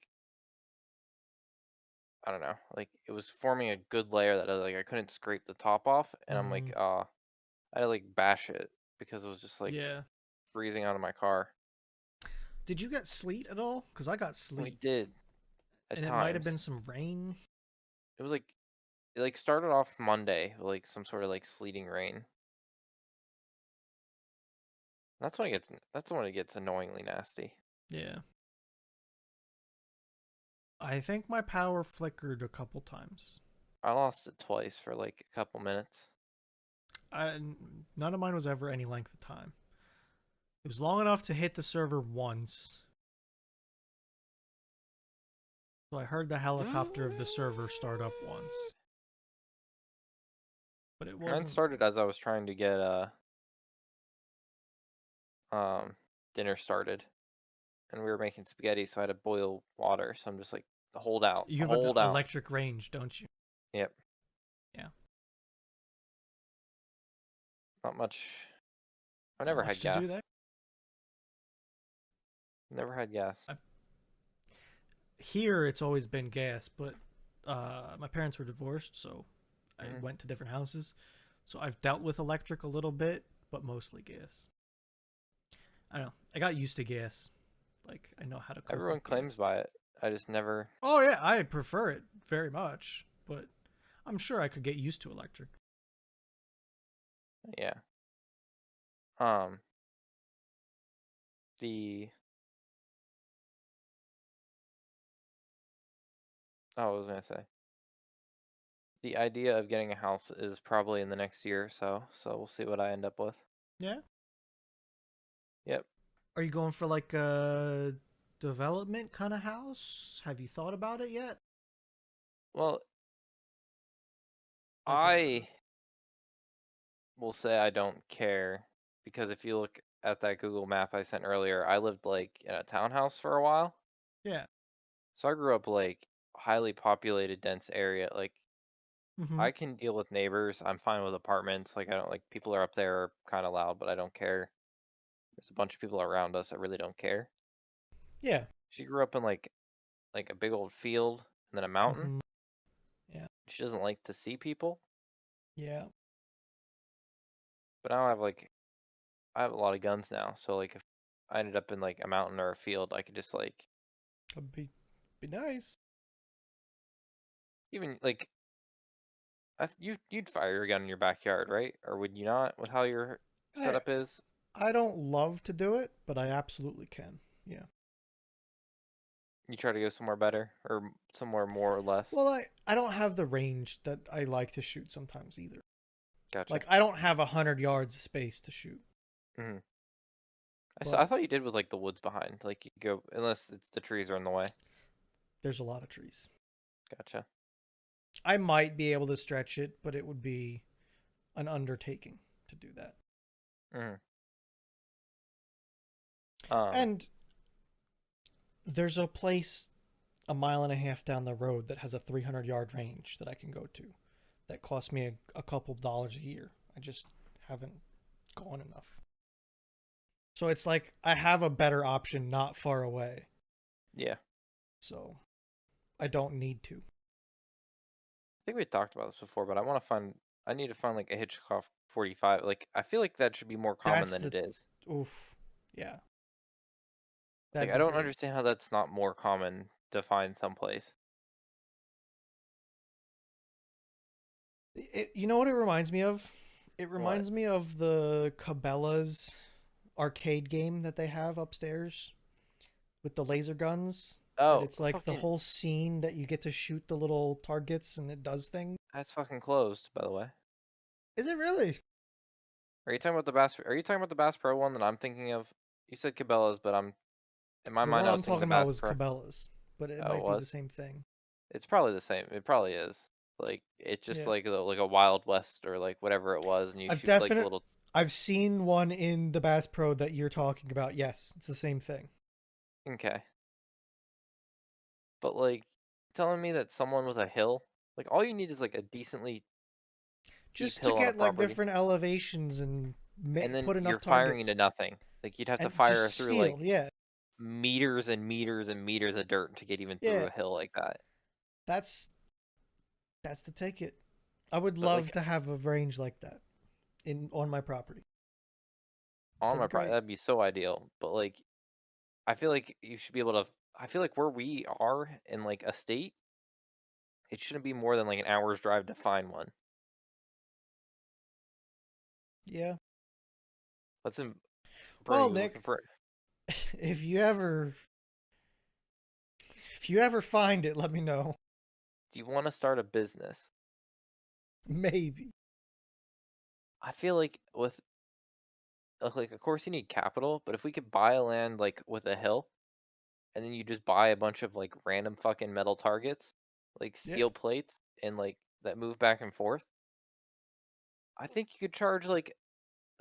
I don't know, like it was forming a good layer that like I couldn't scrape the top off, and I'm like, Mm, I had to like bash it because it was just like yeah. freezing out of my car. Did you get sleet at all? Because I got We sleet. did at And it might have times. been some rain. It was like it like started off Monday with like some sort of like sleeting rain. That's when it gets annoyingly nasty. Yeah. I think my power flickered a couple times. I lost it twice for like a couple minutes. I, none of mine was ever any length of time. It was long enough to hit the server once. So I heard the helicopter of the server start up once. But it Mine wasn't. started as I was trying to get um dinner started, and we were making spaghetti, so I had to boil water. So I'm just like, You have an hold out. electric range, don't you? Yep, Yeah. not much. I Not never much had to do gas. there. Never had gas. Here, it's always been gas, but my parents were divorced, so I Hmm. went to different houses. So I've dealt with electric a little bit, but mostly gas. I don't know. I got used to gas. Like, I know how to cope Everyone with claims gas. by it. I just never. Oh, yeah, I prefer it very much, but I'm sure I could get used to electric. Yeah. Um. The. Oh, I was gonna say. The idea of getting a house is probably in the next year or so. So we'll see what I end up with. Yeah. Yep. Are you going for like a development kind of house? Have you thought about it yet? Well, Like a I will say I don't care because if you look at that Google map I sent earlier, I lived like in a townhouse for a while. yeah. So I grew up like highly populated, dense area. Like Mm-hmm. I can deal with neighbors. I'm fine with apartments. Like I don't like people are up there kind of loud, but I don't care. There's a bunch of people around us. I really don't care. Yeah. She grew up in like a big old field and then a mountain. Mm-hmm. Yeah. She doesn't like to see people. Yeah. But now I have a lot of guns now. So like if I ended up in like a mountain or a field, I could just like That'd be nice. even like you'd fire your gun in your backyard, right? Or would you not? With how your I setup is, I don't love to do it, but I absolutely can. Yeah. you try to go somewhere better or somewhere more or less. Well, I don't have the range that I like to shoot sometimes either. Gotcha. Like I don't have 100 yards of space to shoot, Hmm. I but thought you did with like the woods behind, like you go unless it's the trees are in the way. there's a lot of trees. Gotcha. I might be able to stretch it, but it would be an undertaking to do that. Hmm. Um. And there's a place a mile and a half down the road that has a 300-yard range that I can go to that costs me a couple dollars a year. I just haven't gone enough. So it's like I have a better option not far away. Yeah. So I don't need to. I think we talked about this before, but I want to find. I need to find like a Hitchcock 45. Like I feel like that should be more common That's than the it is. oof. Yeah. Like That'd I be don't great. understand how that's not more common to find someplace. You know what it reminds me of? It What? reminds me of the Cabela's arcade game that they have upstairs with the laser guns. That Oh, it's like the fucking whole scene that you get to shoot the little targets and it does things. that's fucking closed, by the way. Is it really? Are you talking about the Bass? Are you talking about the Bass Pro one that I'm thinking of? You said Cabela's, but I'm in my The mind one I I'm was thinking talking the about Bass was Pro. Cabela's, but it Oh, it might be the was. same thing. It's probably the same. It probably is. Like it's just Yeah. like a Wild West or like whatever it was, and you I've shoot like definite little. I've seen one in the Bass Pro that you're talking about. Yes, it's the same thing. Okay, but like telling me that someone with a hill, like all you need is like a decently steep Just to hill on a get like property, different elevations and and then put enough you're firing targets into nothing. Like you'd have to and fire just through steal. like Yeah, meters and meters and meters of dirt to get even through yeah. a hill like that. That's that's the ticket. I would But love like to have a range like that in on my property. on That'd be my great. that'd be so ideal. But like I feel like you should be able to. I feel like where we are in like a state, it shouldn't be more than like an hour's drive to find one. Yeah. Let's in, bro. Well, You looking Nick, for? if you ever if you ever find it, let me know. Do you want to start a business? Maybe. I feel like with like of course you need capital, but if we could buy a land like with a hill, and then you just buy a bunch of like random fucking metal targets, like Yeah, steel plates, and like that move back and forth, I think you could charge like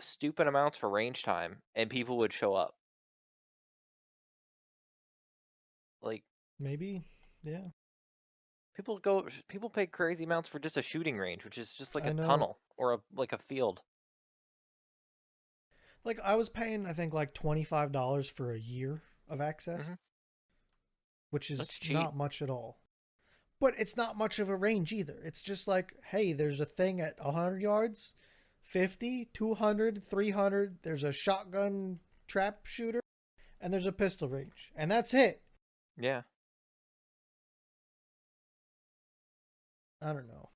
stupid amounts for range time, and people would show up. Like maybe. Yeah. people pay crazy amounts for just a shooting range, which is just like a I know. tunnel or a like a field. Like I was paying I think like $25 for a year of access, Hmm. which That's is cheap. not much at all. But it's not much of a range either. It's just like, hey, there's a thing at 100 yards, 50, 200, 300. There's a shotgun trap shooter, and there's a pistol range. And that's it. Yeah. I don't know.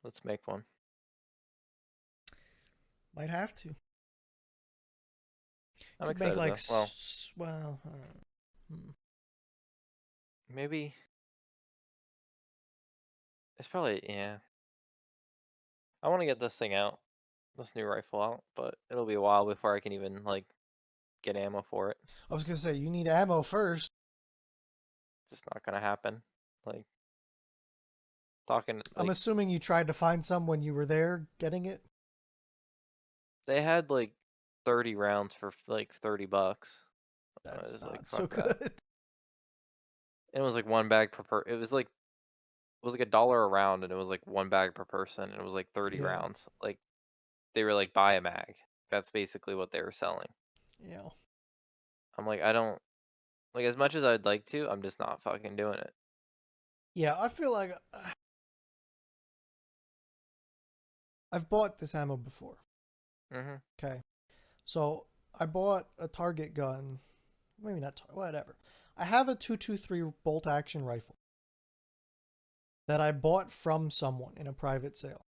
Let's make one. Might have to. I'm Could make excited like, though. Well, well, I don't know. maybe it's probably yeah. I want to get this thing out, this new rifle out, but it'll be a while before I can even like get ammo for it. I was gonna say you need ammo first. It's just not gonna happen. Like talking I'm like assuming you tried to find some when you were there getting it. they had like 30 rounds for like $30. I That's was like, not so fuck that. good. It was like one bag per. It was like $1 a round, and it was like one bag per person, and it was like 30 Yeah, rounds. Like they were like buy a mag. That's basically what they were selling. yeah, I'm like, I don't like as much as I'd like to. I'm just not fucking doing it. yeah. I feel like I've bought this ammo before. Mhm. Okay, so I bought a target gun. Maybe not. Whatever. I have a 223 bolt action rifle that I bought from someone in a private sale.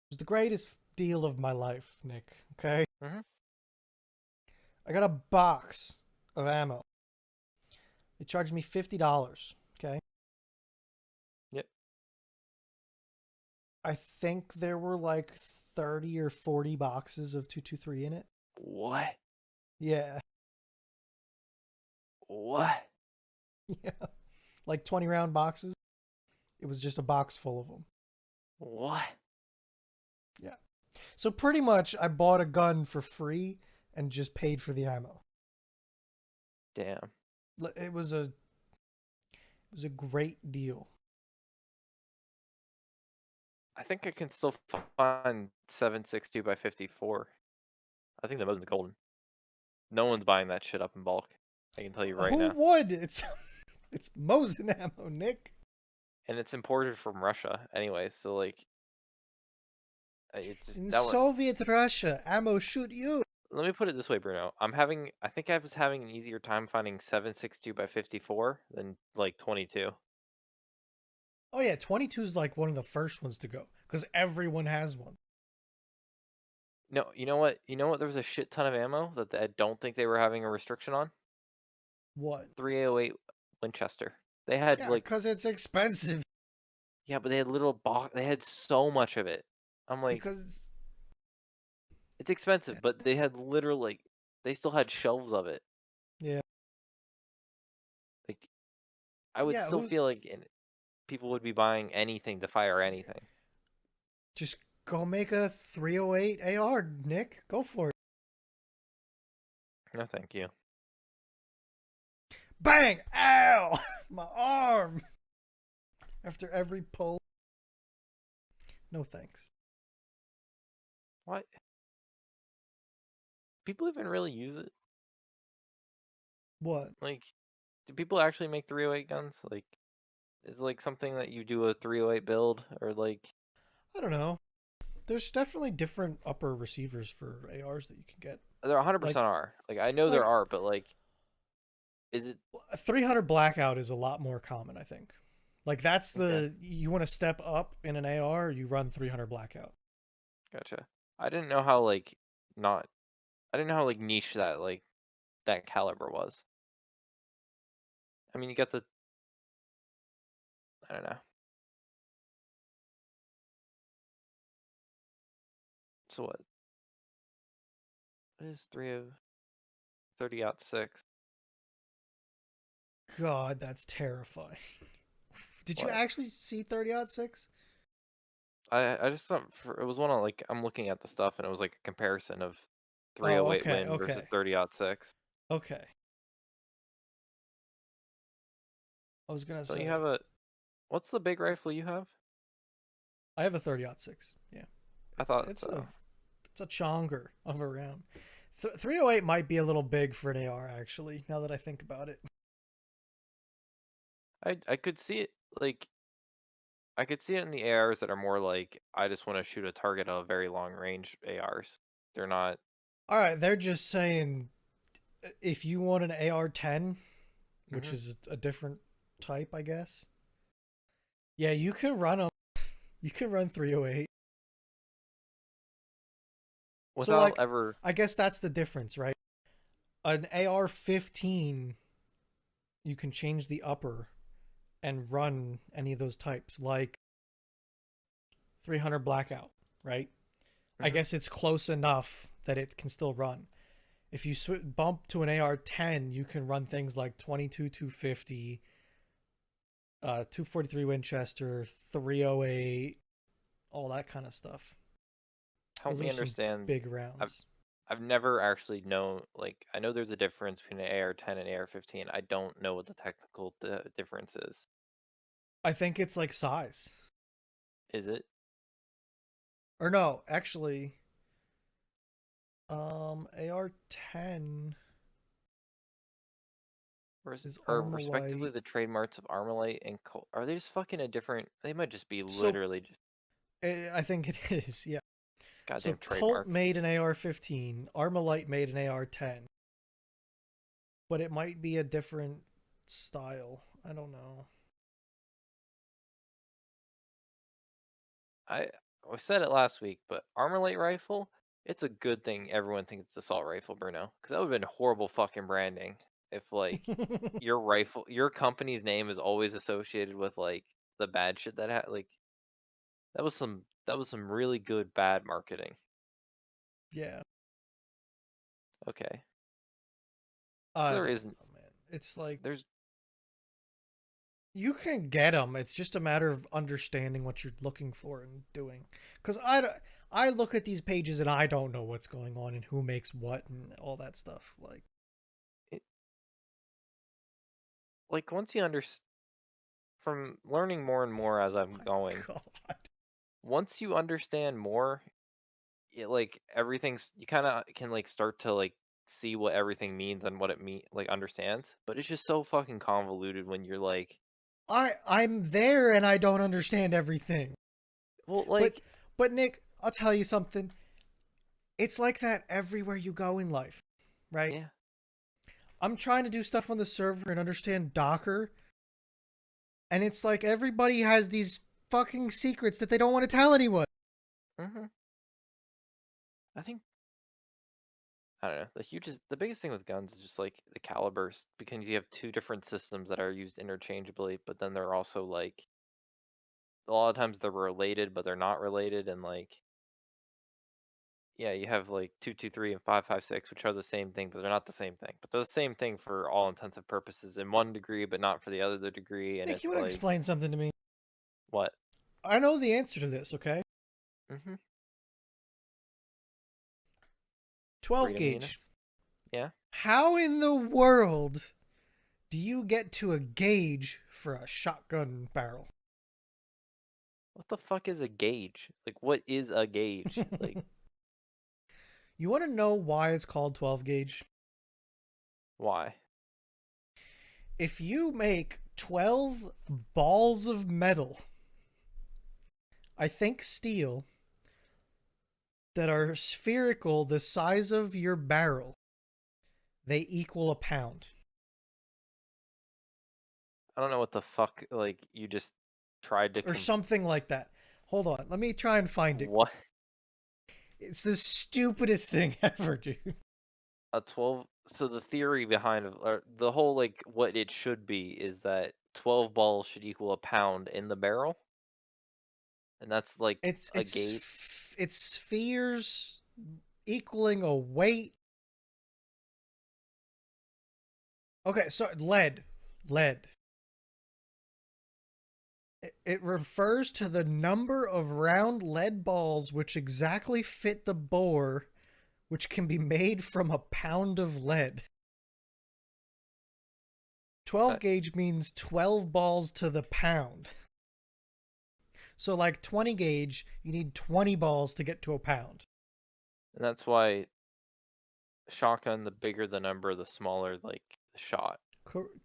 It was the greatest deal of my life, Nick. Okay, Mhm. I got a box of ammo. They charged me $50. Okay, Yep. I think there were like 30 or 40 boxes of 223 in it. What? Yeah, What? yeah, like 20 round boxes. It was just a box full of them. What? Yeah. So pretty much I bought a gun for free and just paid for the ammo. Damn. It was a great deal. I think I can still find 7.62 by 54. I think the most golden. No one's buying that shit up in bulk. I can tell you right Who now. would? It's Mosin ammo, Nick. And it's imported from Russia anyway, so like it's just In that one. Soviet Russia, ammo shoot you. Let me put it this way, Bruno. I think I was having an easier time finding 7.62 by 54 than like 22. Oh yeah, 22 is like one of the first ones to go because everyone has one. No, you know what? You know what? There was a shit ton of ammo that I don't think they were having a restriction on. What? 308 Winchester. They had Yeah, like because it's expensive. yeah, but they had little box. They had so much of it. I'm like, Because it's expensive, but they had literally like, they still had shelves of it. yeah, Like I would yeah. still Who? feel like people would be buying anything to fire anything. Just go make a 308 AR, Nick. Go for it. No, thank you. Bang! Ow! My arm! After every pull. No thanks. What? People even really use it? What? Like, do people actually make 308 guns? Like, is it like something that you do a 308 build or like? I don't know. There's definitely different upper receivers for ARs that you can get. There 100% Like, are. Like, I know there like are, but like, is it? a 300 blackout is a lot more common, I think. Like that's Okay, the you want to step up in an AR, you run 300 blackout. gotcha. I didn't know how like not. I didn't know how like niche that like that caliber was. I mean, you got the. I don't know. So what? What is 30-06? God, that's terrifying. Did you What? actually see 30-06? I just thought it was one of like I'm looking at the stuff and it was like a comparison of Oh, 308 okay, win versus okay, 30-06. okay. I was gonna Don't you say have a what's the big rifle you have? I have a 30-06. Yeah, I it's thought it's a so. it's a chonger of a round. 308 might be a little big for an AR actually. Now that I think about it. I could see it like I could see it in the ARs that are more like I just want to shoot a target at a very long range ARs. They're not. All right, they're just saying if you want an AR-10, which Hmm. is a different type, I guess. Yeah, you can run them. You can run 308. So Without like, ever. I guess that's the difference, right? An AR-15, you can change the upper and run any of those types, like 300 blackout, right? I Hmm. guess it's close enough that it can still run. If you bump to an AR-10, you can run things like 22 250, 243 Winchester, 308, all that kind of stuff. Help Those me are some understand. big I've rounds. I've never actually known like I know there's a difference between an AR-10 and AR-15. I don't know what the technical difference is. I think it's like size. Is it? Or no, actually, AR-10 is Or respectively Armalite. the trademarks of Armalite and Colt. Are they just fucking a different? They might just be So literally just I think it is, yeah. So goddamn Colt trademark. made an AR-15, Armalite made an AR-10, but it might be a different style. I don't know. I said it last week, but Armalite rifle, it's a good thing everyone thinks it's assault rifle, Bruno, because that would have been horrible fucking branding if like your company's name is always associated with like the bad shit that had like that was some really good bad marketing. Yeah, Okay, so I there don't isn't know, man. It's like there's you can get them. It's just a matter of understanding what you're looking for and doing. Because I look at these pages and I don't know what's going on and who makes what and all that stuff. Like, it, like once you understand from learning more and more as I'm my going, God. once you understand more, it like everything's you kind of can like start to like see what everything means and what it mean like understands, but it's just so fucking convoluted when you're like, I'm there and I don't understand everything. well, But like, but Nick, I'll tell you something. It's like that everywhere you go in life, right? yeah, I'm trying to do stuff on the server and understand Docker, and it's like everybody has these fucking secrets that they don't want to tell anyone. hmm I think I don't know. The biggest thing with guns is just like the calibers because you have two different systems that are used interchangeably, but then they're also like a lot of times they're related, but they're not related, and like yeah, you have like 223 and 556, which are the same thing, but they're not the same thing. But they're the same thing for all intensive purposes in one degree, but not for the other degree. And Nick, you it's want to like, explain something to me? what? I know the answer to this, okay? Mm-hmm. 12 Freedom gauge. units. Yeah. How in the world do you get to a gauge for a shotgun barrel? What the fuck is a gauge? Like, what is a gauge? Like, You want to know why it's called 12 gauge? why? If you make 12 balls of metal, I think steel, that are spherical the size of your barrel, they equal a pound. I don't know what the fuck, like, you just tried to Or something like that. Hold on, let me try and find it quick. what? It's the stupidest thing ever, dude. A 12, so the theory behind or the whole, like, what it should be is that 12 balls should equal a pound in the barrel, and that's, like, It's a it's gauge. it's spheres equaling a weight. Okay, so lead. It refers to the number of round lead balls which exactly fit the bore, which can be made from a pound of lead. 12 Uh, gauge means 12 balls to the pound. So, like 20 gauge, you need 20 balls to get to a pound. and that's why shotgun, the bigger the number, the smaller, like, the shot.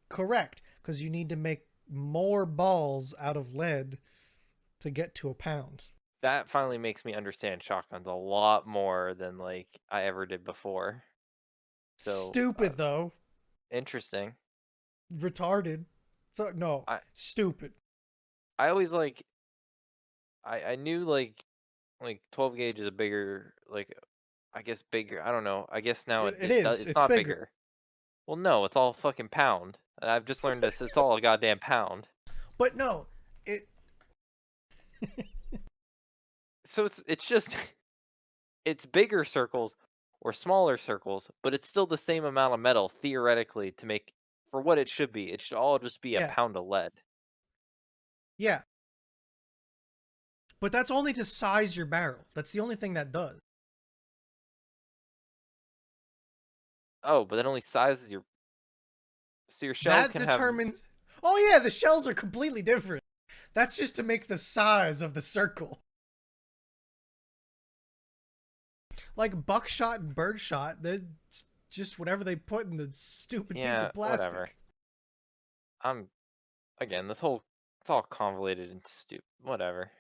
Correct, because you need to make more balls out of lead to get to a pound. That finally makes me understand shotguns a lot more than, like, I ever did before. So, Stupid, though. interesting. Retarded. So, no, I stupid. I always, like, I knew, like 12 gauge is a bigger, like, I guess bigger. I don't know. I guess now It it does. is. It's It's not bigger. bigger. Well, no, it's all fucking pound. And I've just learned this. It's all a goddamn pound. But no, it. So it's just it's bigger circles or smaller circles, but it's still the same amount of metal theoretically to make for what it should be. It should all just be a Yeah. pound of lead. Yeah. But that's only to size your barrel. That's the only thing that does. Oh, but that only sizes your so your shells That can have determines. Oh, yeah, the shells are completely different. That's just to make the size of the circle. Like buckshot and birdshot, that's just whatever they put in the stupid piece yeah, of whatever. plastic. I'm again, this whole it's all convoluted and stupid. Whatever.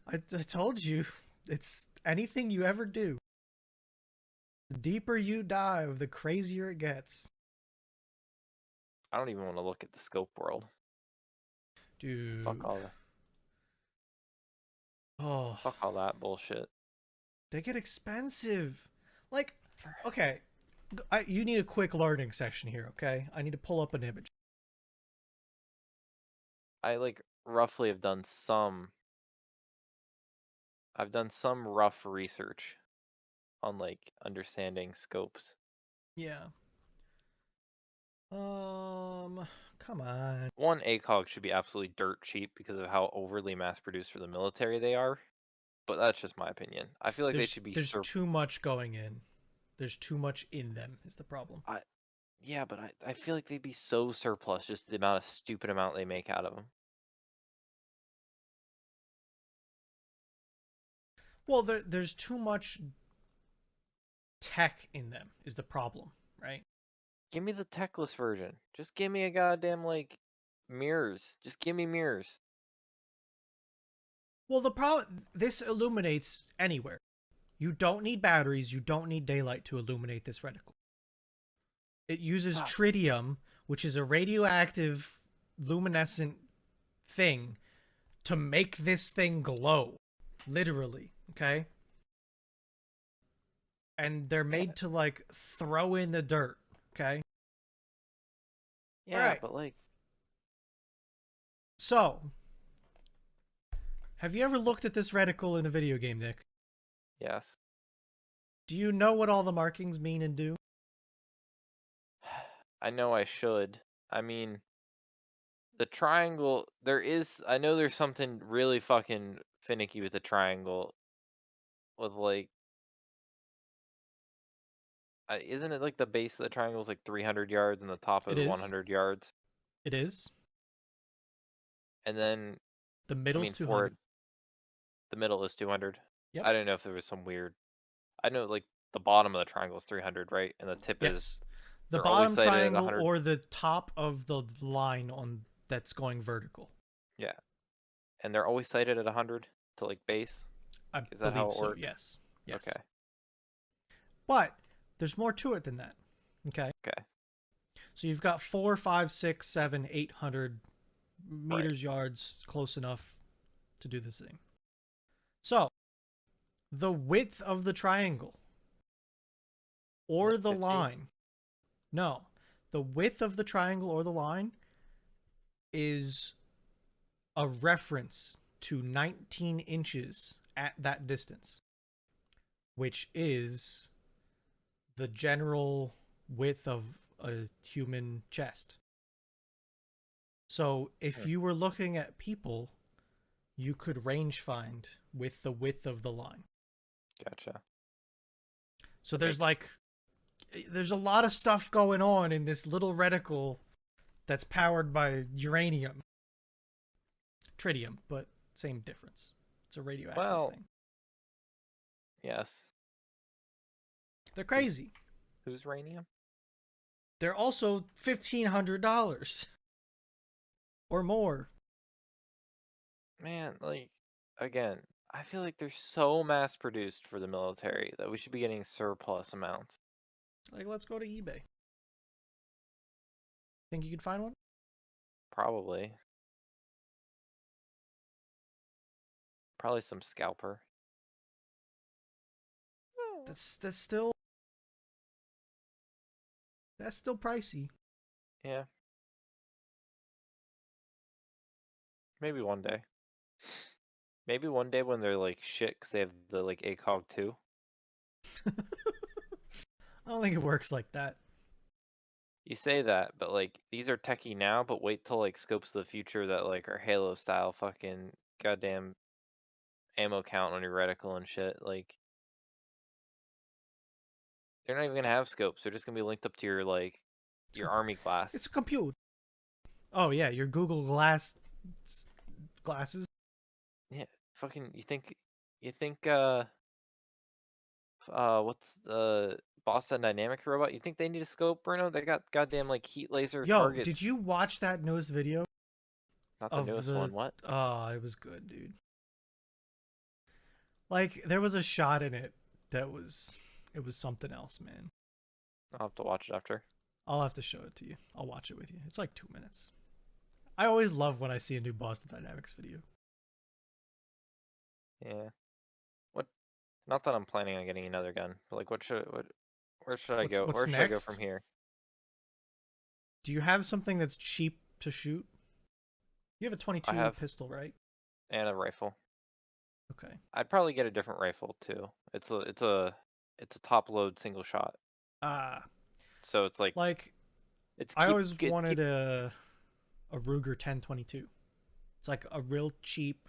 I told you, it's anything you ever do. The deeper you dive, the crazier it gets. I don't even want to look at the scope world. Fuck Dude. all that. Oh, Fuck all that bullshit. they get expensive. Like, okay, you need a quick learning session here, okay? I need to pull up an image. I like roughly have done some. I've done some rough research on like understanding scopes. Yeah. Come on. One, ACOG should be absolutely dirt cheap because of how overly mass produced for the military they are. But that's just my opinion. I feel like they should be There's too much going in. There's too much in them is the problem. I yeah, but I feel like they'd be so surplus just the amount of stupid amount they make out of them. Well, there's too much tech in them is the problem, right? Give me the techless version. Just give me a goddamn like mirrors. Just give me mirrors. Well, the problem this illuminates anywhere. You don't need batteries, you don't need daylight to illuminate this reticle. It uses Fuck. tritium, which is a radioactive luminescent thing to make this thing glow. Literally, okay? And they're Yeah, made to like throw in the dirt, okay? All yeah, right. but like So, have you ever looked at this reticle in a video game, Nick? yes. Do you know what all the markings mean and do? I know I should. I mean, the triangle, I know there's something really fucking finicky with the triangle with like Isn't it like the base of the triangle is like 300 yards and the top It is is. 100 yards? It is. And then, The I middle's mean, 200. the middle is 200. Yep. I didn't know if there was some weird. I know like the bottom of the triangle is 300, right? And the tip Yes. is The they're always bottom sighted at triangle 100. or the top of the line on that's going vertical. Yeah, and they're always sighted at 100 to like base. I Is that how believe it so. works? Yes. Yes. Okay. But there's more to it than that. Okay. Okay. So you've got 4, 5, 6, 7, 800 Right. meters, yards, close enough to do this thing. So the width of the triangle Is or it the 50? line. No. The width of the triangle or the line is a reference to 19 inches at that distance, which is the general width of a human chest. So if Hmm. you were looking at people, you could range find with the width of the line. Gotcha. So Yikes. there's a lot of stuff going on in this little reticle that's powered by uranium, tritium, but same difference. It's a radioactive Well, thing. yes. They're Who's crazy. who's ranium? They're also $1,500 or more. Man, like again, I feel like they're so mass produced for the military that we should be getting surplus amounts. Like, let's go to eBay. Think you could find one? Probably. Probably some scalper. That's still pricey. Yeah, maybe one day. Maybe one day when they're like shit because they have the like ACOG 2. I don't think it works like that. You say that, but like these are techie now, but wait till like scopes of the future that like are Halo style fucking goddamn ammo count on your reticle and shit. Like they're not even gonna have scopes. They're just gonna be linked up to your like your army It's class. a compute. Oh yeah, your Google glasses. Yeah, fucking you think what's the Boston Dynamics robot? You think they need a scope, Bruno? They got goddamn like heat laser Yo, did targets. you watch that newest video Not the of newest the? one. What? Oh, it was good, dude. Like there was a shot in it it was something else, man. I'll have to watch it after. I'll have to show it to you. I'll watch it with you. It's like 2 minutes. I always love when I see a new Boston Dynamics video. Yeah. What? Not that I'm planning on getting another gun, but like, where should I go? What's Where should I go from next? here? Do you have something that's cheap to shoot? You have a I 22 have pistol, right? and a rifle. Okay. I'd probably get a different rifle too. It's a top load single shot. Ah, So it's like like it's I keep always it's wanted keep. a Ruger 1022. It's like a real cheap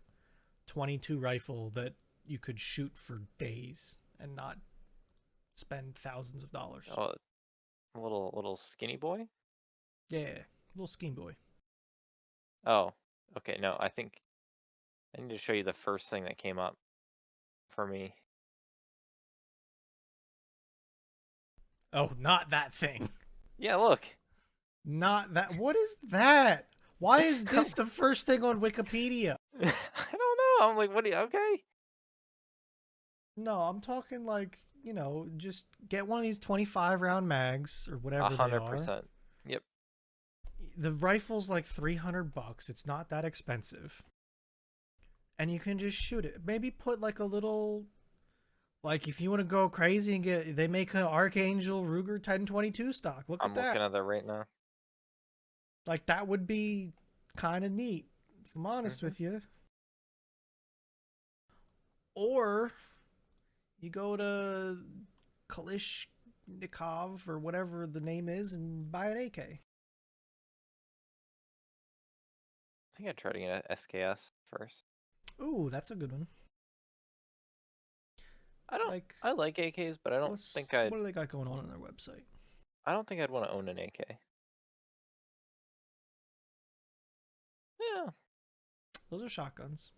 22 rifle that you could shoot for days and not spend thousands of dollars. Oh, a little skinny boy. Yeah, little scheme boy. Oh, okay. No, I think I need to show you the first thing that came up for me. Oh, not that thing. Yeah, look. Not that. What is that? Why is this the first thing on Wikipedia? I don't know. I'm like, what do you? Okay. No, I'm talking like, just get one of these 25 round mags or A whatever they hundred are. percent. Yep. The rifle's like $300. It's not that expensive. And you can just shoot it. Maybe put like a little, like if you want to go crazy and they make an Archangel Ruger 1022 stock. Look at I'm that. looking at that right now. Like that would be kind of neat, if I'm honest Hmm. with you. Or you go to Kalishnikov or whatever the name is and buy an AK. I think I tried to get a SKS first. Ooh, that's a good one. I don't. Like, I like AKs, but I don't think what do they got going on their website? I don't think I'd want to own an AK. Yeah. Those are shotguns.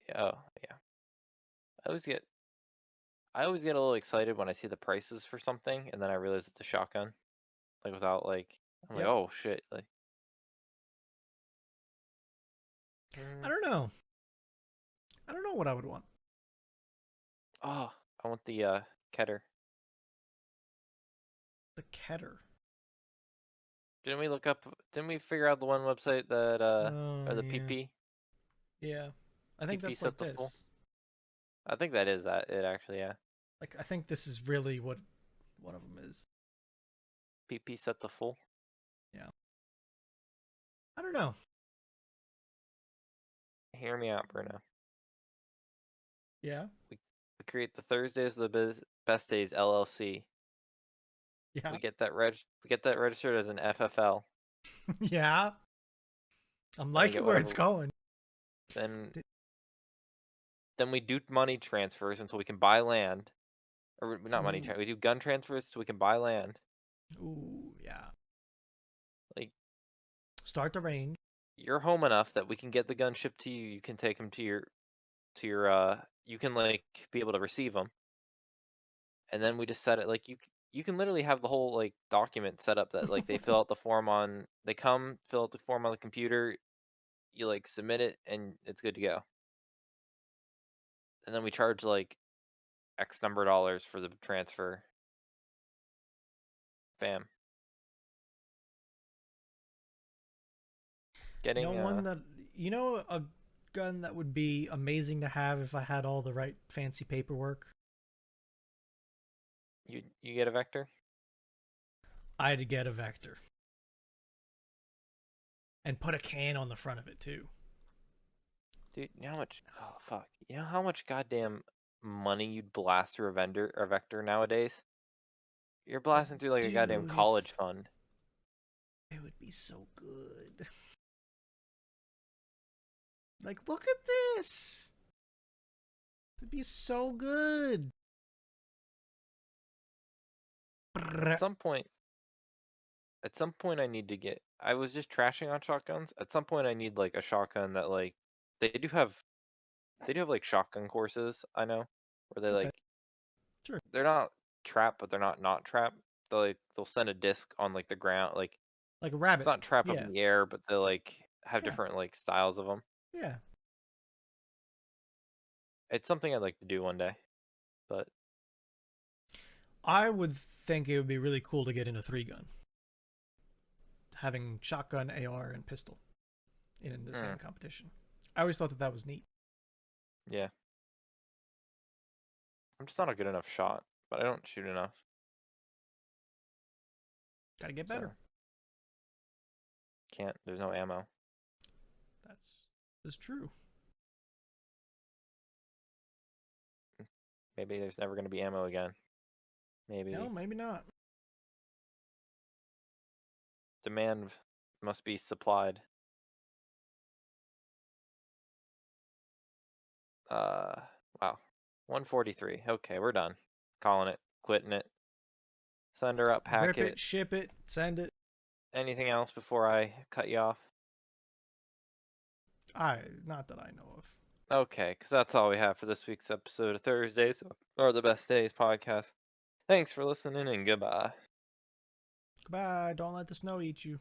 Yeah. Oh, yeah. I always get. I always get a little excited when I see the prices for something, and then I realize it's a shotgun. Like without like, I'm like, Yep. oh shit. Like. I Mm, don't know. I don't know what I would want. oh, I want the Keter. The Keter. Didn't we look up? Didn't we figure out the one website that Oh or the yeah. PP Yeah. I think PP that's set like the full? this. I think that is that it actually. Yeah. Like I think this is really what one of them is. PP set the full. Yeah. I don't know. Hear me out, Bruno. Yeah. We create the Thursdays of the Best Days LLC. Yeah. We get that registered as an FFL. Yeah. I'm Then we liking get where it's whatever. going. Then then we do money transfers until we can buy land. Or not money Ooh. transfer. We do gun transfers so we can buy land. Ooh, yeah. Like Start the range. you're home enough that we can get the gun shipped to you. You can take them to your you can like be able to receive them, and then we just set it like you can literally have the whole like document set up that like they fill out the form on they come fill out the form on the computer, you like submit it and it's good to go. And then we charge like X number of dollars for the transfer. Bam. You know Getting one that you know a gun that would be amazing to have if I had all the right fancy paperwork. you get a vector? I'd get a Vector and put a can on the front of it too. Dude, you know how much oh fuck. You know how much goddamn money you'd blast through a vendor or vector nowadays? You're But blasting through like a goddamn dude, college fund. it would be so good. Like, look at this. It'd be so good. At some point I need to get I was just trashing on shotguns. At some point I need like a shotgun that like they do have they do have like shotgun courses, I know, where they Okay, like sure. they're not trap, but they're not trap. They'll send a disc on like the ground, like Like a it's rabbit. not trap up Yeah, in the air, but they like have yeah, different like styles of them. yeah. It's something I'd like to do one day, but I would think it would be really cool to get into three gun, having shotgun, AR, and pistol in the same mm, competition. I always thought that that was neat. yeah, I'm just not a good enough shot, but I don't shoot enough, Gotta get better. so can't. There's no ammo. That's true. Maybe there's never gonna be ammo again. No, Maybe maybe not. demand must be supplied. Uh, wow, 143. Okay, we're done. Calling it, quitting it. Send her up, pack Rip it, it. ship it, send it. Anything else before I cut you off? Not that I know of. Okay, because that's all we have for this week's episode of Thursdays or the Best Days podcast. Thanks for listening and goodbye. Goodbye. Don't let the snow eat you.